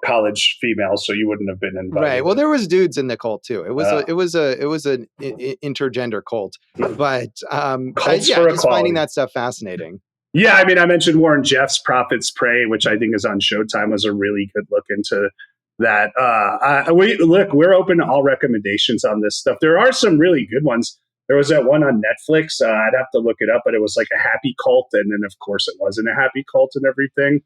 [SPEAKER 2] college females, so you wouldn't have been invited.
[SPEAKER 1] Right. Well, there was dudes in the cult too. It was an intergender cult, but just finding that stuff fascinating.
[SPEAKER 2] Yeah, I mean, I mentioned Warren Jeffs' Prophet's Prey, which I think is on Showtime, was a really good look into that. We're open to all recommendations on this stuff. There are some really good ones. There was that one on Netflix. I'd have to look it up, but it was like a happy cult, and then of course it wasn't a happy cult and everything.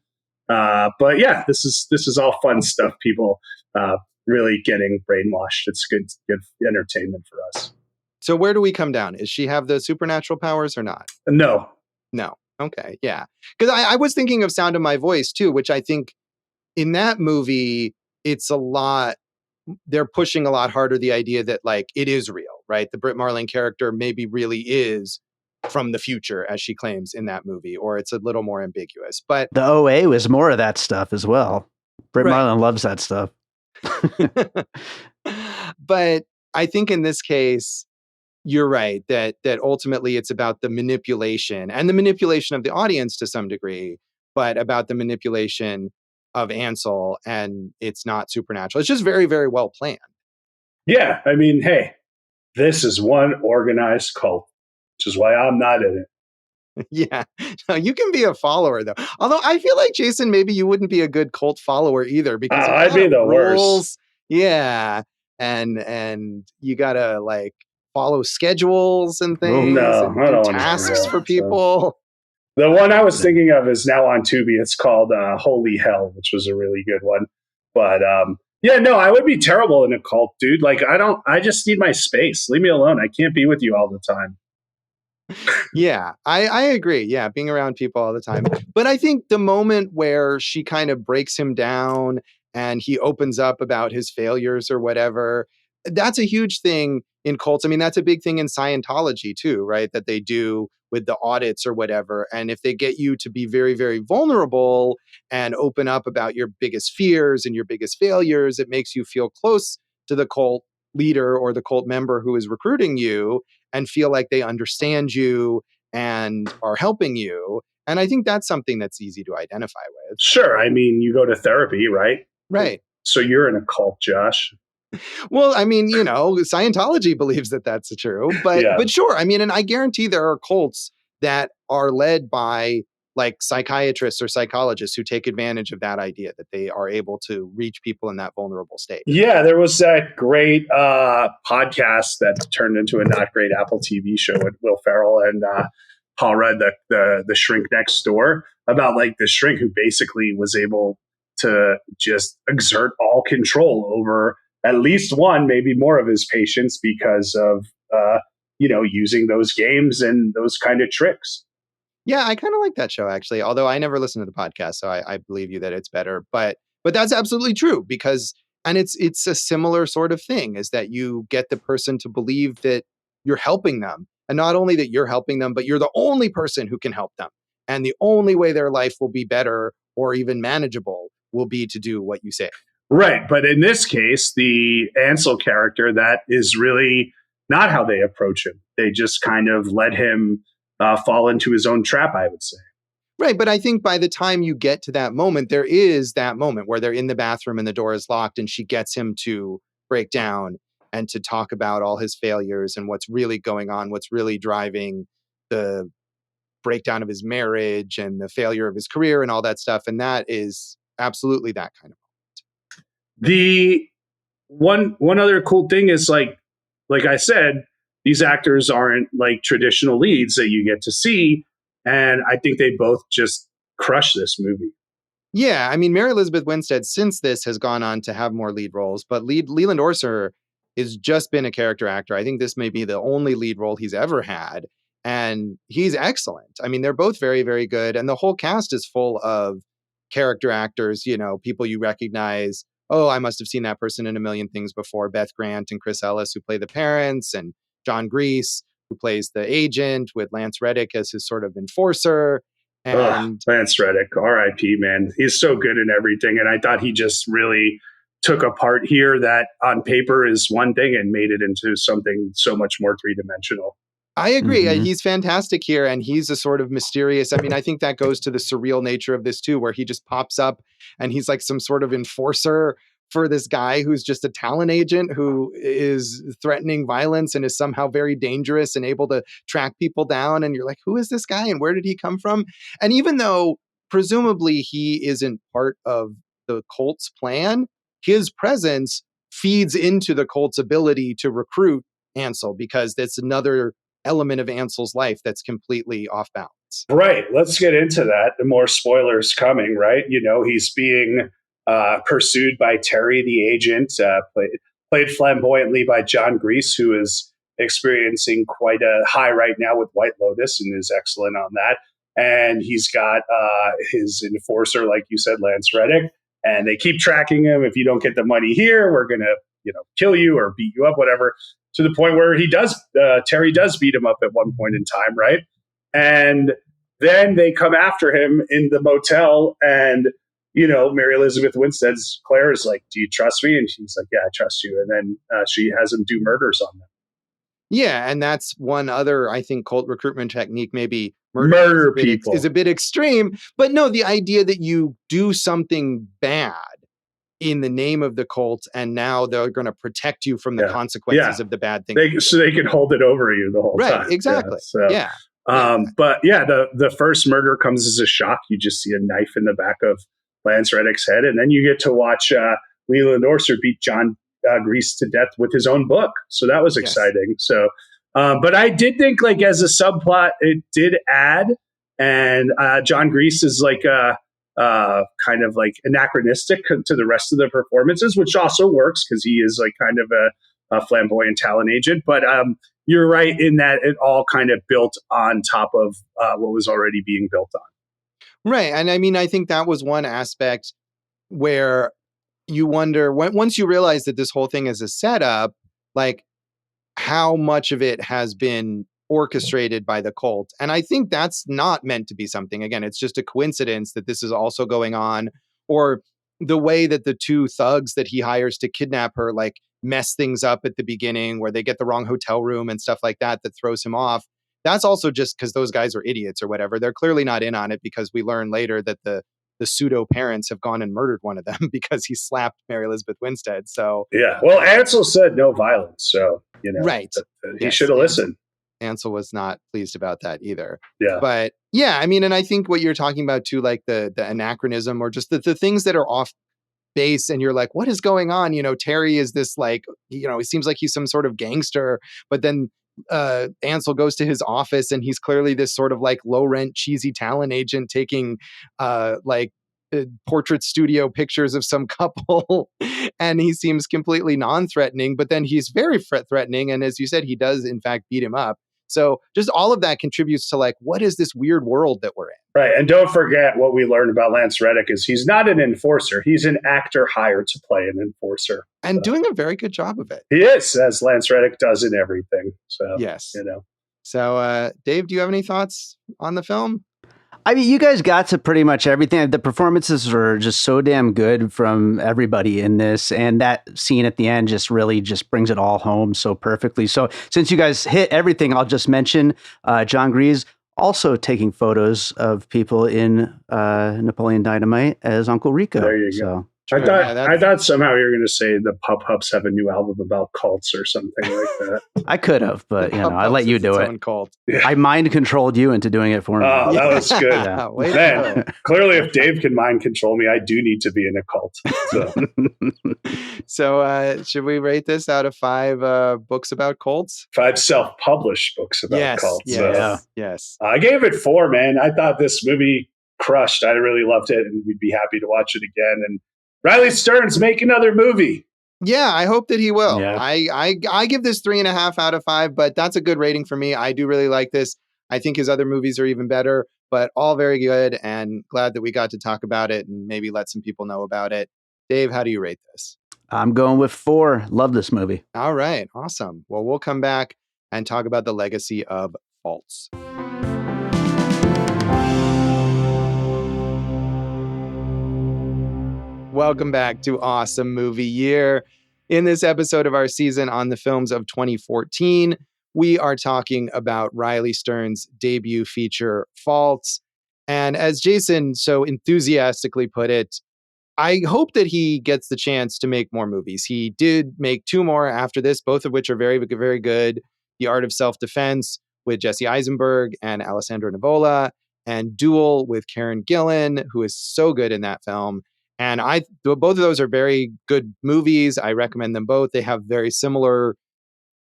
[SPEAKER 2] But yeah, this is all fun stuff. People really getting brainwashed. It's good entertainment for us.
[SPEAKER 1] So where do we come down? Does she have the supernatural powers or not?
[SPEAKER 2] No.
[SPEAKER 1] Okay. Yeah. Because I was thinking of Sound of My Voice too, which I think in that movie, it's a lot they're pushing a lot harder the idea that like it is real, right? The Brit Marling character maybe really is from the future, as she claims in that movie, or it's a little more ambiguous. But
[SPEAKER 3] the OA was more of that stuff as well. Brit
[SPEAKER 1] Right.
[SPEAKER 3] Marling loves that stuff.
[SPEAKER 1] But I think in this case, you're right that ultimately it's about the manipulation and the manipulation of the audience to some degree, but about the manipulation of Ansel, and it's not supernatural. It's just very, very well planned.
[SPEAKER 2] Yeah, I mean, hey, this is one organized cult, which is why I'm not in it.
[SPEAKER 1] Yeah, no, you can be a follower though. Although I feel like Jason, maybe you wouldn't be a good cult follower either because you
[SPEAKER 2] I'd be the worst.
[SPEAKER 1] Yeah, and you gotta like follow schedules and things
[SPEAKER 2] No,
[SPEAKER 1] and
[SPEAKER 2] I
[SPEAKER 1] do
[SPEAKER 2] don't want to do
[SPEAKER 1] tasks
[SPEAKER 2] that.
[SPEAKER 1] for people.
[SPEAKER 2] The one I was thinking of is now on Tubi. It's called Holy Hell, which was a really good one. But yeah, no, I would be terrible in a cult, dude. Like, I just need my space. Leave me alone. I can't be with you all the time.
[SPEAKER 1] Yeah, I agree. Yeah, being around people all the time. But I think the moment where she kind of breaks him down and he opens up about his failures or whatever, that's a huge thing in cults. I mean, that's a big thing in Scientology too, right? That they do with the audits or whatever. And if they get you to be very, very vulnerable and open up about your biggest fears and your biggest failures, it makes you feel close to the cult leader or the cult member who is recruiting you and feel like they understand you and are helping you. And I think that's something that's easy to identify with.
[SPEAKER 2] Sure. I mean, you go to therapy, right?
[SPEAKER 1] Right.
[SPEAKER 2] So you're in a cult, Josh.
[SPEAKER 1] Well, I mean, you know, Scientology believes that that's true, but
[SPEAKER 2] Yeah.
[SPEAKER 1] sure. I mean, and I guarantee there are cults that are led by like psychiatrists or psychologists who take advantage of that idea that they are able to reach people in that vulnerable state.
[SPEAKER 2] Yeah, there was that great podcast that turned into a not great Apple TV show with Will Ferrell and Paul Rudd, the shrink next door, about like the shrink who basically was able to just exert all control over at least one, maybe more of his patients because of using those games and those kind of tricks.
[SPEAKER 1] Yeah, I kind of like that show actually. Although I never listened to the podcast, so I believe you that it's better. But that's absolutely true because, and it's a similar sort of thing, is that you get the person to believe that you're helping them, and not only that you're helping them, but you're the only person who can help them, and the only way their life will be better or even manageable will be to do what you say.
[SPEAKER 2] Right, but in this case, the Ansel character, that is really not how they approach him. They just kind of let him fall into his own trap, I would say.
[SPEAKER 1] Right. But I think by the time you get to that moment, there is that moment where they're in the bathroom and the door is locked and she gets him to break down and to talk about all his failures and what's really going on, what's really driving the breakdown of his marriage and the failure of his career and all that stuff. And that is absolutely that kind of moment.
[SPEAKER 2] The one other cool thing is like I said, these actors aren't like traditional leads that you get to see. And I think they both just crush this movie.
[SPEAKER 1] Yeah, I mean, Mary Elizabeth Winstead, since this, has gone on to have more lead roles, but Leland Orser has just been a character actor. I think this may be the only lead role he's ever had, and he's excellent. I mean, they're both very, very good, and the whole cast is full of character actors, you know, people you recognize. Oh, I must have seen that person in a million things before. Beth Grant and Chris Ellis, who play the parents, and John Grease, who plays the agent, with Lance Reddick as his sort of enforcer. And
[SPEAKER 2] Lance Reddick, R.I.P. man, he's so good in everything, and I thought he just really took a part here that on paper is one thing and made it into something so much more three-dimensional.
[SPEAKER 1] I agree.
[SPEAKER 3] Mhm.
[SPEAKER 1] He's fantastic here, and he's a sort of mysterious. I mean, I think that goes to the surreal nature of this too, where he just pops up and he's like some sort of enforcer for this guy who's just a talent agent who is threatening violence and is somehow very dangerous and able to track people down. And you're like, who is this guy and where did he come from? And even though presumably he isn't part of the cult's plan, his presence feeds into the cult's ability to recruit Ansel, because that's another element of Ansel's life that's completely off balance.
[SPEAKER 2] Right. Let's get into that. The more spoilers coming, right? You know, he's being pursued by Terry, the agent, played flamboyantly by John Grease, who is experiencing quite a high right now with White Lotus and is excellent on that. And he's got his enforcer, like you said, Lance Reddick, and they keep tracking him. If you don't get the money here, we're going to kill you or beat you up, whatever, to the point where Terry does beat him up at one point in time, right? And then they come after him in the motel, and Mary Elizabeth Winstead's Claire is like, "Do you trust me?" And she's like, "Yeah, I trust you." And then she has him do murders on them.
[SPEAKER 1] Yeah, and that's one other, I think, cult recruitment technique. Maybe
[SPEAKER 2] murder people
[SPEAKER 1] is a bit extreme, but no, the idea that you do something bad in the name of the cult, and now they're going to protect you from the consequences of the bad thing.
[SPEAKER 2] So they can hold it over you the whole time.
[SPEAKER 1] Right, exactly. Yeah.
[SPEAKER 2] But yeah, the first murder comes as a shock. You just see a knife in the back of Lance Reddick's head, and then you get to watch Leland Orser beat John Grease to death with his own book. So that was exciting. So, but I did think, like, as a subplot, it did add, and John Grease is like kind of like anachronistic to the rest of the performances, which also works because he is like kind of a flamboyant talent agent. But you're right in that it all kind of built on top of what was already being built on.
[SPEAKER 1] Right. And I mean, I think that was one aspect where you wonder, once you realize that this whole thing is a setup, like how much of it has been orchestrated by the cult. And I think that's not meant to be something. Again, it's just a coincidence that this is also going on, or the way that the two thugs that he hires to kidnap her, like, mess things up at the beginning where they get the wrong hotel room and stuff like that throws him off. That's also just because those guys are idiots or whatever. They're clearly not in on it, because we learn later that the pseudo parents have gone and murdered one of them because he slapped Mary Elizabeth Winstead. So
[SPEAKER 2] yeah, well, Ansel said no violence, so
[SPEAKER 1] right,
[SPEAKER 2] he should have listened.
[SPEAKER 1] Ansel was not pleased about that either.
[SPEAKER 2] Yeah,
[SPEAKER 1] but yeah, I mean, and I think what you're talking about too, like the anachronism, or just the things that are off base, and you're like, what is going on? Terry is this, like, it seems like he's some sort of gangster, but then Ansel goes to his office and he's clearly this sort of like low rent cheesy talent agent taking portrait studio pictures of some couple and he seems completely non-threatening, but then he's very threatening, and as you said, he does in fact beat him up. So just all of that contributes to, like, what is this weird world that we're in?
[SPEAKER 2] Right. And don't forget what we learned about Lance Reddick is he's not an enforcer. He's an actor hired to play an enforcer.
[SPEAKER 1] And doing a very good job of it.
[SPEAKER 2] He is, as Lance Reddick does in everything. So,
[SPEAKER 1] yes. So, Dave, do you have any thoughts on the film?
[SPEAKER 3] I mean, you guys got to pretty much everything. The performances were just so damn good from everybody in this. And that scene at the end just really just brings it all home so perfectly. So since you guys hit everything, I'll just mention John Grease also taking photos of people in Napoleon Dynamite as Uncle Rico.
[SPEAKER 2] There you go. I thought somehow you were going to say the Pup Hups have a new album about cults or something like that.
[SPEAKER 3] I could have, but I let you do it.
[SPEAKER 2] Yeah.
[SPEAKER 3] I mind controlled you into doing it for me.
[SPEAKER 2] Oh, that was good. Yeah. Man, clearly, if Dave can mind control me, I do need to be in a cult.
[SPEAKER 1] So, should we rate this out of 5 books about cults?
[SPEAKER 2] 5 self-published books about cults.
[SPEAKER 1] Yes.
[SPEAKER 2] I gave it 4, man. I thought this movie crushed. I really loved it, and we'd be happy to watch it again. And Riley Stearns, make another movie.
[SPEAKER 1] Yeah, I hope that he will.
[SPEAKER 3] Yeah.
[SPEAKER 1] I give this 3.5 out of 5, but that's a good rating for me. I do really like this. I think his other movies are even better, but all very good, and glad that we got to talk about it and maybe let some people know about it. Dave, how do you rate this?
[SPEAKER 3] I'm going with 4. Love this movie.
[SPEAKER 1] All right. Awesome. Well, we'll come back and talk about the legacy of Faults. Welcome back to Awesome Movie Year. In this episode of our season on the films of 2014, we are talking about Riley Stearns' debut feature, Faults. And as Jason so enthusiastically put it, I hope that he gets the chance to make more movies. He did make 2 more after this, both of which are very, very good. The Art of Self-Defense with Jesse Eisenberg and Alessandro Nivola, and Duel with Karen Gillan, who is so good in that film. And both of those are very good movies. I recommend them both. They have very similar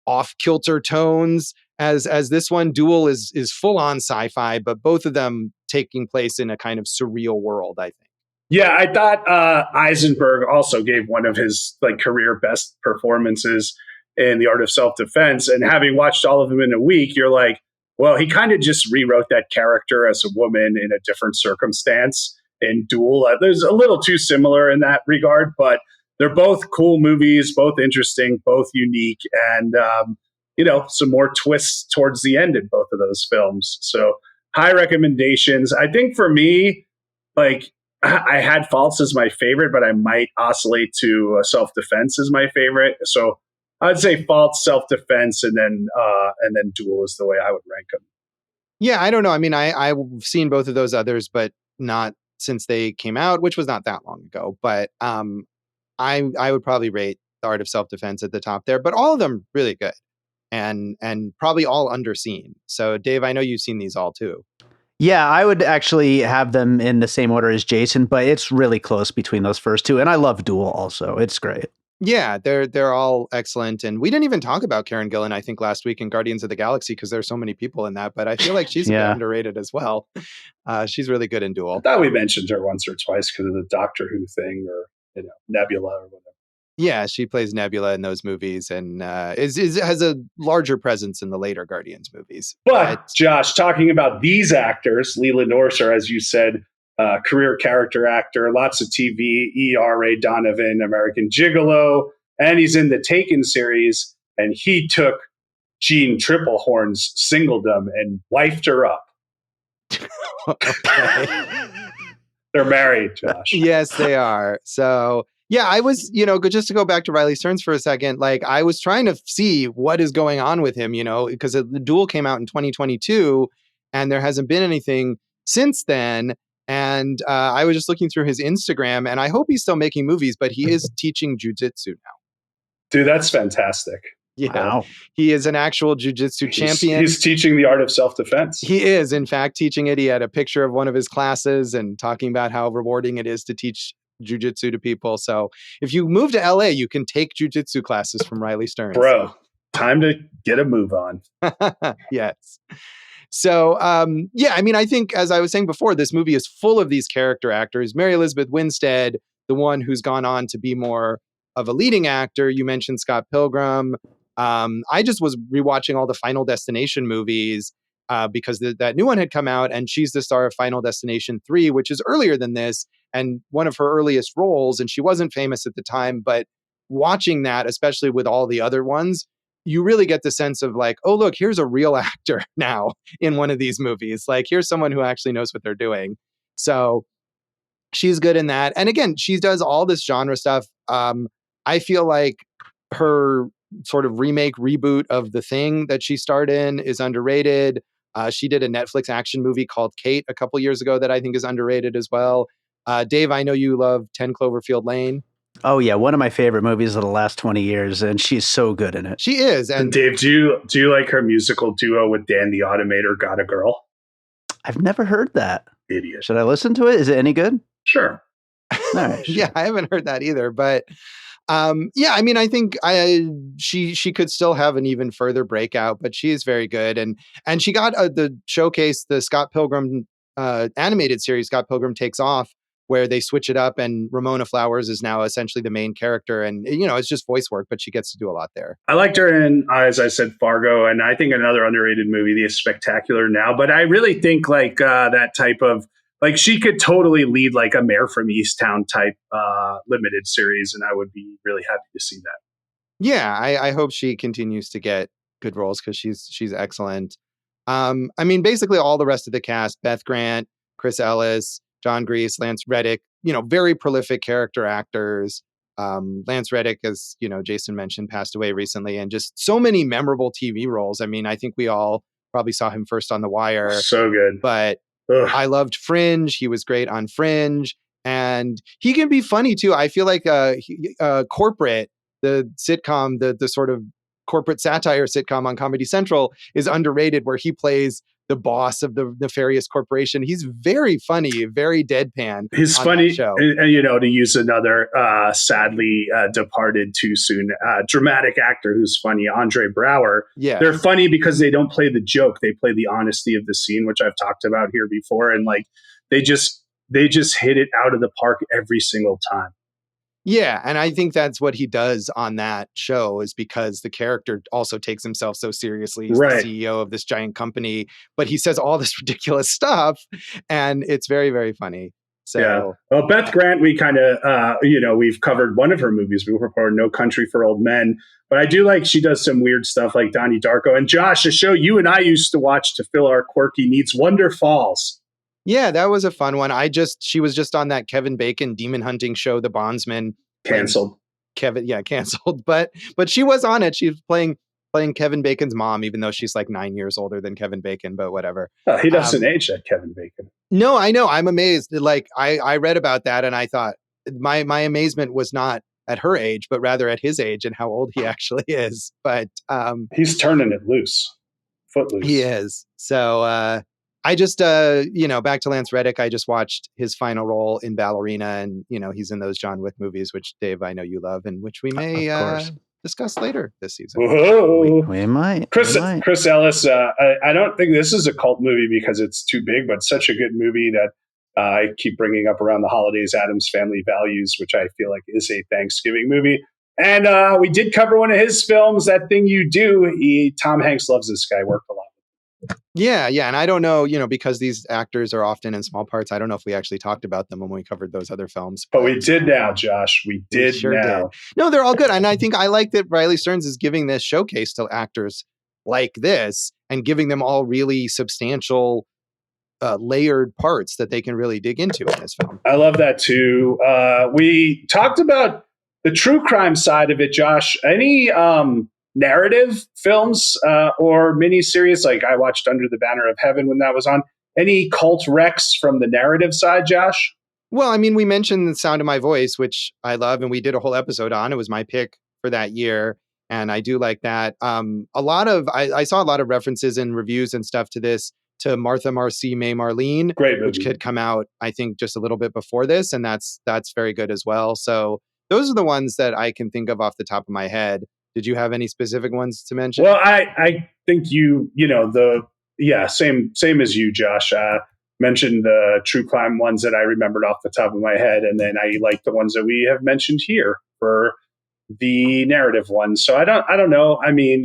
[SPEAKER 1] off-kilter tones as this one. Duel is full-on sci-fi, but both of them taking place in a kind of surreal world, I think.
[SPEAKER 2] Yeah, I thought Eisenberg also gave one of his career best performances in The Art of Self-Defense. And having watched all of them in a week, you're like, well, he kind of just rewrote that character as a woman in a different circumstance. In Duel, there's a little too similar in that regard, but they're both cool movies, both interesting, both unique, and some more twists towards the end in both of those films. So high recommendations. I think for me, like I had Faults as my favorite, but I might oscillate to Self-Defense as my favorite. So I'd say Faults, Self-Defense, and then Duel is the way I would rank them.
[SPEAKER 1] Yeah, I don't know. I mean, I've seen both of those others, but not since they came out, which was not that long ago. But I would probably rate The Art of Self-Defense at the top there, but all of them really good and probably all underseen. So Dave, I know you've seen these all too.
[SPEAKER 3] Yeah, I would actually have them in the same order as Jason, but it's really close between those first two. And I love Duel also. It's great.
[SPEAKER 1] Yeah, they're all excellent. And we didn't even talk about Karen Gillan, I think, last week in Guardians of the Galaxy because there's so many people in that. But I feel like she's a bit underrated as well. She's really good in Duel.
[SPEAKER 2] I thought we mentioned her once or twice because of the Doctor Who thing or Nebula or whatever.
[SPEAKER 1] Yeah, she plays Nebula in those movies and has a larger presence in the later Guardians movies.
[SPEAKER 2] But Josh, talking about these actors, Leland Orser, as you said, career character actor, lots of TV, ERA Donovan, American Gigolo, and he's in the Taken series, and he took Jean Triplehorn's singledom and wifed her up. They're married, Josh.
[SPEAKER 1] Yes, they are. So yeah, I was, just to go back to Riley Stearns for a second, like I was trying to see what is going on with him, because the Duel came out in 2022 and there hasn't been anything since then. And I was just looking through his Instagram and I hope he's still making movies, but he is teaching jujitsu now.
[SPEAKER 2] Dude, that's fantastic.
[SPEAKER 1] Yeah,
[SPEAKER 3] wow.
[SPEAKER 1] He is an actual jiu-jitsu champion.
[SPEAKER 2] He's teaching the art of self-defense.
[SPEAKER 1] He is, in fact, teaching it. He had a picture of one of his classes and talking about how rewarding it is to teach jiu-jitsu to people. So if you move to LA, you can take jiu-jitsu classes from Riley Stearns.
[SPEAKER 2] Bro, time to get a move on.
[SPEAKER 1] Yes. So, I think, as I was saying before, this movie is full of these character actors. Mary Elizabeth Winstead, the one who's gone on to be more of a leading actor. You mentioned Scott Pilgrim. I just was rewatching all the Final Destination movies because that new one had come out, and she's the star of Final Destination 3, which is earlier than this, and one of her earliest roles, and she wasn't famous at the time, but watching that, especially with all the other ones, you really get the sense of like, oh, look, here's a real actor now in one of these movies. Like, here's someone who actually knows what they're doing. So she's good in that. And again, she does all this genre stuff. I feel like her sort of remake reboot of The Thing that she starred in is underrated. She did a Netflix action movie called Kate a couple years ago that I think is underrated as well. Dave, I know you love 10 Cloverfield Lane.
[SPEAKER 3] Oh yeah, one of my favorite movies of the last 20 years, and she's so good in it.
[SPEAKER 1] She is. And
[SPEAKER 2] Dave, do you like her musical duo with Dan the Automator, Got a Girl?
[SPEAKER 3] I've never heard that.
[SPEAKER 2] Idiot.
[SPEAKER 3] Should I listen to it? Is it any good?
[SPEAKER 2] Sure.
[SPEAKER 3] All right, sure.
[SPEAKER 1] Yeah, I haven't heard that either, but I think she could still have an even further breakout, but she is very good, and she got the showcase, the Scott Pilgrim animated series, Scott Pilgrim Takes Off, where they switch it up, and Ramona Flowers is now essentially the main character, and it's just voice work, but she gets to do a lot there.
[SPEAKER 2] I liked her in, as I said, Fargo, and I think another underrated movie, The Spectacular Now. But I really think like that type of, like, she could totally lead like a Mayor from Easttown type limited series, and I would be really happy to see that.
[SPEAKER 1] Yeah, I hope she continues to get good roles because she's excellent. Basically all the rest of the cast: Beth Grant, Chris Ellis, John Grease, Lance Reddick, very prolific character actors. Lance Reddick, as Jason mentioned, passed away recently, and just so many memorable TV roles. I mean, I think we all probably saw him first on The Wire.
[SPEAKER 2] So good.
[SPEAKER 1] But
[SPEAKER 2] Ugh.
[SPEAKER 1] I loved Fringe. He was great on Fringe. And he can be funny too. I feel like Corporate, the sitcom, the sort of corporate satire sitcom on Comedy Central, is underrated, where he plays the boss of the nefarious corporation. He's very funny, very deadpan.
[SPEAKER 2] He's funny, and to use another sadly departed too soon dramatic actor who's funny, Andre Braugher.
[SPEAKER 1] Yeah,
[SPEAKER 2] they're funny because they don't play the joke; they play the honesty of the scene, which I've talked about here before. And like they just hit it out of the park every single time.
[SPEAKER 1] Yeah, and I think that's what he does on that show, is because the character also takes himself so seriously. He's
[SPEAKER 2] right.
[SPEAKER 1] the CEO of this giant company, but he says all this ridiculous stuff, and it's very, very funny. So
[SPEAKER 2] Well, Beth Grant, we kind of, we've covered one of her movies. We reported No Country for Old Men. But I do like she does some weird stuff like Donnie Darko. And Josh, a show you and I used to watch to fill our quirky needs, Wonder Falls.
[SPEAKER 1] yeah, that was a fun one. She was just on that Kevin Bacon demon hunting show, The Bondsman.
[SPEAKER 2] Canceled.
[SPEAKER 1] Canceled. But she was on it. She was playing Kevin Bacon's mom, even though she's like 9 years older than Kevin Bacon, but whatever.
[SPEAKER 2] Oh, he doesn't age that Kevin Bacon.
[SPEAKER 1] No, I know. I'm amazed. Like I read about that and I thought my amazement was not at her age, but rather at his age and how old he actually is. But
[SPEAKER 2] he's turning it loose. Footloose.
[SPEAKER 1] He is. So I just back to Lance Reddick. I just watched his final role in Ballerina, and he's in those John Wick movies, which Dave, I know you love, and which we may discuss later this season.
[SPEAKER 3] We might.
[SPEAKER 2] Chris Ellis, I don't think this is a cult movie because it's too big, but such a good movie that I keep bringing up around the holidays, Addams Family Values, which I feel like is a Thanksgiving movie. And we did cover one of his films, That Thing You Do. Tom Hanks loves this guy, worked a lot.
[SPEAKER 1] Yeah. And I don't know, because these actors are often in small parts, I don't know if we actually talked about them when we covered those other films.
[SPEAKER 2] But we did now, Josh. We sure did.
[SPEAKER 1] No, they're all good. And I think I like that Riley Stearns is giving this showcase to actors like this and giving them all really substantial layered parts that they can really dig into in this film.
[SPEAKER 2] I love that too. We talked about the true crime side of it, Josh. Any narrative films or miniseries? Like I watched Under the Banner of Heaven when that was on. Any cult wrecks from the narrative side, Josh?
[SPEAKER 1] Well, I mean, we mentioned The Sound of My Voice, which I love, and we did a whole episode on. It was my pick for that year, and I do like that. I saw a lot of references and reviews and stuff to this, to Martha Marcy May Marlene, which had come out, I think, just a little bit before this, and that's very good as well. So those are the ones that I can think of off the top of my head. Did you have any specific ones to mention?
[SPEAKER 2] Well, I think same as you, Josh. Mentioned the true crime ones that I remembered off the top of my head, and then I like the ones that we have mentioned here for the narrative ones. So I don't know. I mean,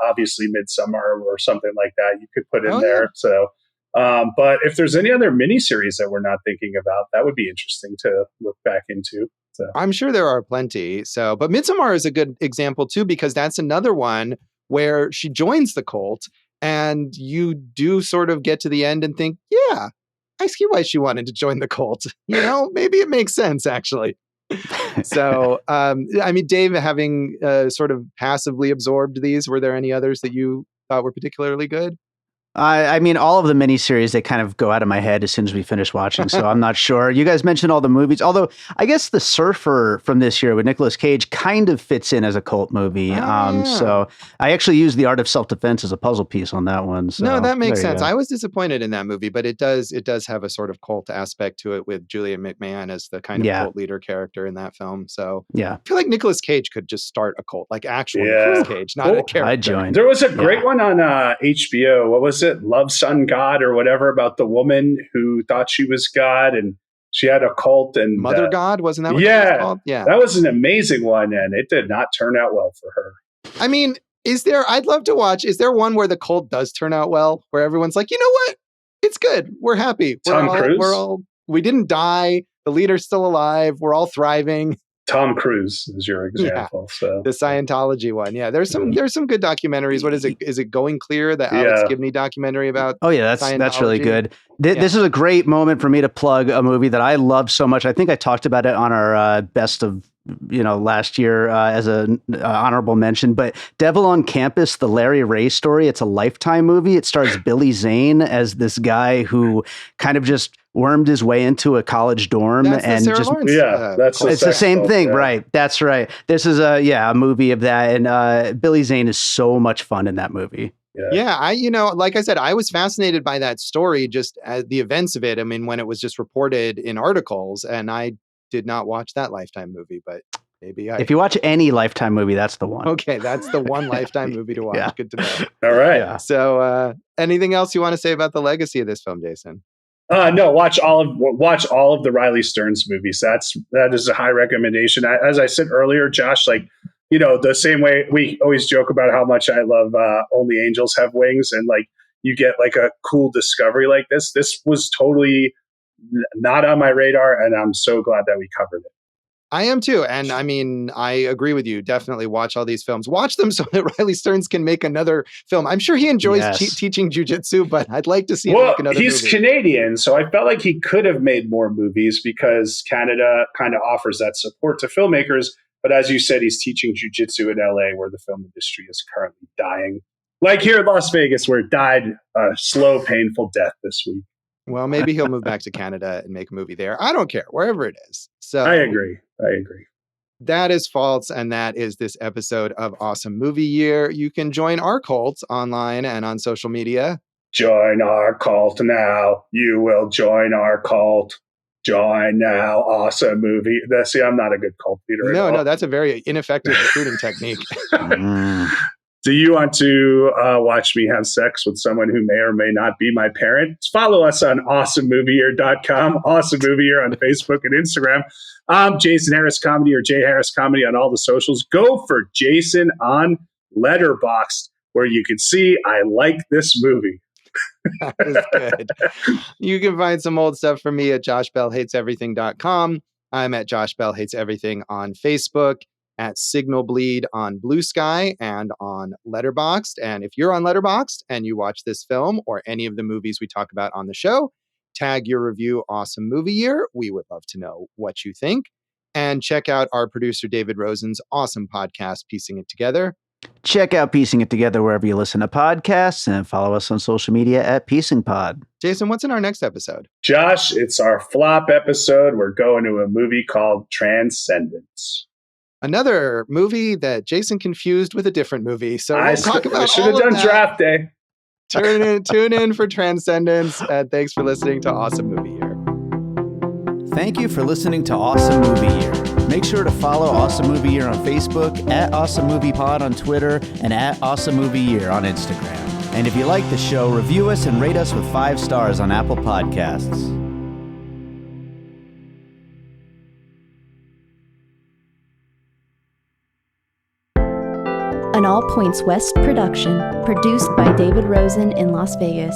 [SPEAKER 2] obviously Midsummer or something like that you could put in there. Yeah. So, but if there's any other miniseries that we're not thinking about, that would be interesting to look back into. So.
[SPEAKER 1] I'm sure there are plenty. So, but Midsommar is a good example too, because that's another one where she joins the cult and you do sort of get to the end and think, yeah, I see why she wanted to join the cult. Maybe it makes sense actually. So, I mean, Dave, having sort of passively absorbed these, were there any others that you thought were particularly good?
[SPEAKER 3] I mean, all of the miniseries, they kind of go out of my head as soon as we finish watching. So I'm not sure. You guys mentioned all the movies, although I guess The Surfer from this year with Nicolas Cage kind of fits in as a cult movie. So I actually used The Art of Self-Defense as a puzzle piece on that one. So
[SPEAKER 1] no, that makes sense. I was disappointed in that movie, but it does have a sort of cult aspect to it with Julia McMahon as the kind of cult leader character in that film. So I feel like Nicolas Cage could just start a cult, like actual Nicolas Cage, not a character.
[SPEAKER 3] I joined.
[SPEAKER 2] There was a great one on HBO. What was it? Love, Sun, God, or whatever, about the woman who thought she was God and she had a cult. And
[SPEAKER 1] Mother God, wasn't that what it was called? Yeah, that
[SPEAKER 2] was an amazing one, and it did not turn out well for her.
[SPEAKER 1] I mean, I'd love to watch, is there one where the cult does turn out well, where everyone's like, you know what, it's good, we're happy,
[SPEAKER 2] Tom Cruise?
[SPEAKER 1] We didn't die, the leader's still alive, we're all thriving.
[SPEAKER 2] Tom Cruise is your example. So
[SPEAKER 1] the Scientology one. Yeah. There's some good documentaries. What is it? Is it Going Clear? The Alex Gibney documentary about
[SPEAKER 3] that's really good. This is a great moment for me to plug a movie that I love so much. I think I talked about it on our best of last year as an honorable mention, but Devil on Campus, the Larry Ray story. It's a Lifetime movie. It stars Billy Zane as this guy who kind of just wormed his way into a college dorm
[SPEAKER 1] that's
[SPEAKER 2] it's
[SPEAKER 3] the same thing, right? That's right. This is a movie of that, and Billy Zane is so much fun in that movie.
[SPEAKER 1] Yeah, like I said, I was fascinated by that story, just the events of it. I mean, when it was just reported in articles, and I did not watch that Lifetime movie, but maybe
[SPEAKER 3] if you watch any Lifetime movie, that's the one.
[SPEAKER 1] Okay, that's the one Lifetime movie to watch. Good to know.
[SPEAKER 2] All right.
[SPEAKER 1] Yeah. So, anything else you want to say about the legacy of this film, Jason?
[SPEAKER 2] No, watch all of the Riley Stearns movies. That is a high recommendation. As I said earlier, Josh, the same way we always joke about how much I love Only Angels Have Wings, and you get like a cool discovery like this. This was totally not on my radar, and I'm so glad that we covered it.
[SPEAKER 1] I am too. And I mean, I agree with you. Definitely watch all these films. Watch them so that Riley Stearns can make another film. I'm sure he enjoys teaching jujitsu, but I'd like to see him make another
[SPEAKER 2] he's
[SPEAKER 1] movie.
[SPEAKER 2] Canadian, so I felt like he could have made more movies because Canada kind of offers that support to filmmakers. But as you said, he's teaching jujitsu in LA, where the film industry is currently dying. Like here in Las Vegas, where it died a slow, painful death this week.
[SPEAKER 1] Well, maybe he'll move back to Canada and make a movie there. I don't care, wherever it is. So
[SPEAKER 2] I agree.
[SPEAKER 1] That is Faults, and that is this episode of Awesome Movie Year. You can join our cult online and on social media.
[SPEAKER 2] Join our cult now. You will join our cult. Join now. Awesome movie. See, I'm not a good cult leader.
[SPEAKER 1] No, that's a very ineffective recruiting technique.
[SPEAKER 2] Do you want to watch me have sex with someone who may or may not be my parent? Follow us on awesomemovieyear.com, Awesome Movie Year on Facebook and Instagram. I'm Jason Harris Comedy or Jay Harris Comedy on all the socials. Go for Jason on Letterboxd, where you can see I like this movie.
[SPEAKER 1] That was good. You can find some old stuff from me at joshbellhateseverything.com. I'm at Josh Bell Hates Everything on Facebook, at Signal Bleed on Blue Sky, and on Letterboxd. And if you're on Letterboxd and you watch this film or any of the movies we talk about on the show, tag your review Awesome Movie Year. We would love to know what you think. And check out our producer David Rosen's awesome podcast, Piecing It Together.
[SPEAKER 3] Check out Piecing It Together wherever you listen to podcasts, and follow us on social media at Piecing Pod.
[SPEAKER 1] Jason, what's in our next episode?
[SPEAKER 2] Josh, it's our flop episode. We're going to a movie called Transcendence.
[SPEAKER 1] Another movie that Jason confused with a different movie. So we'll talk about
[SPEAKER 2] I should have done draft day.
[SPEAKER 1] Tune in for Transcendence. And thanks for listening to Awesome Movie Year.
[SPEAKER 3] Thank you for listening to Awesome Movie Year. Make sure to follow Awesome Movie Year on Facebook, at Awesome Movie Pod on Twitter, and at Awesome Movie Year on Instagram. And if you like the show, review us and rate us with 5 stars on Apple Podcasts.
[SPEAKER 4] An All Points West production, produced by David Rosen in Las Vegas.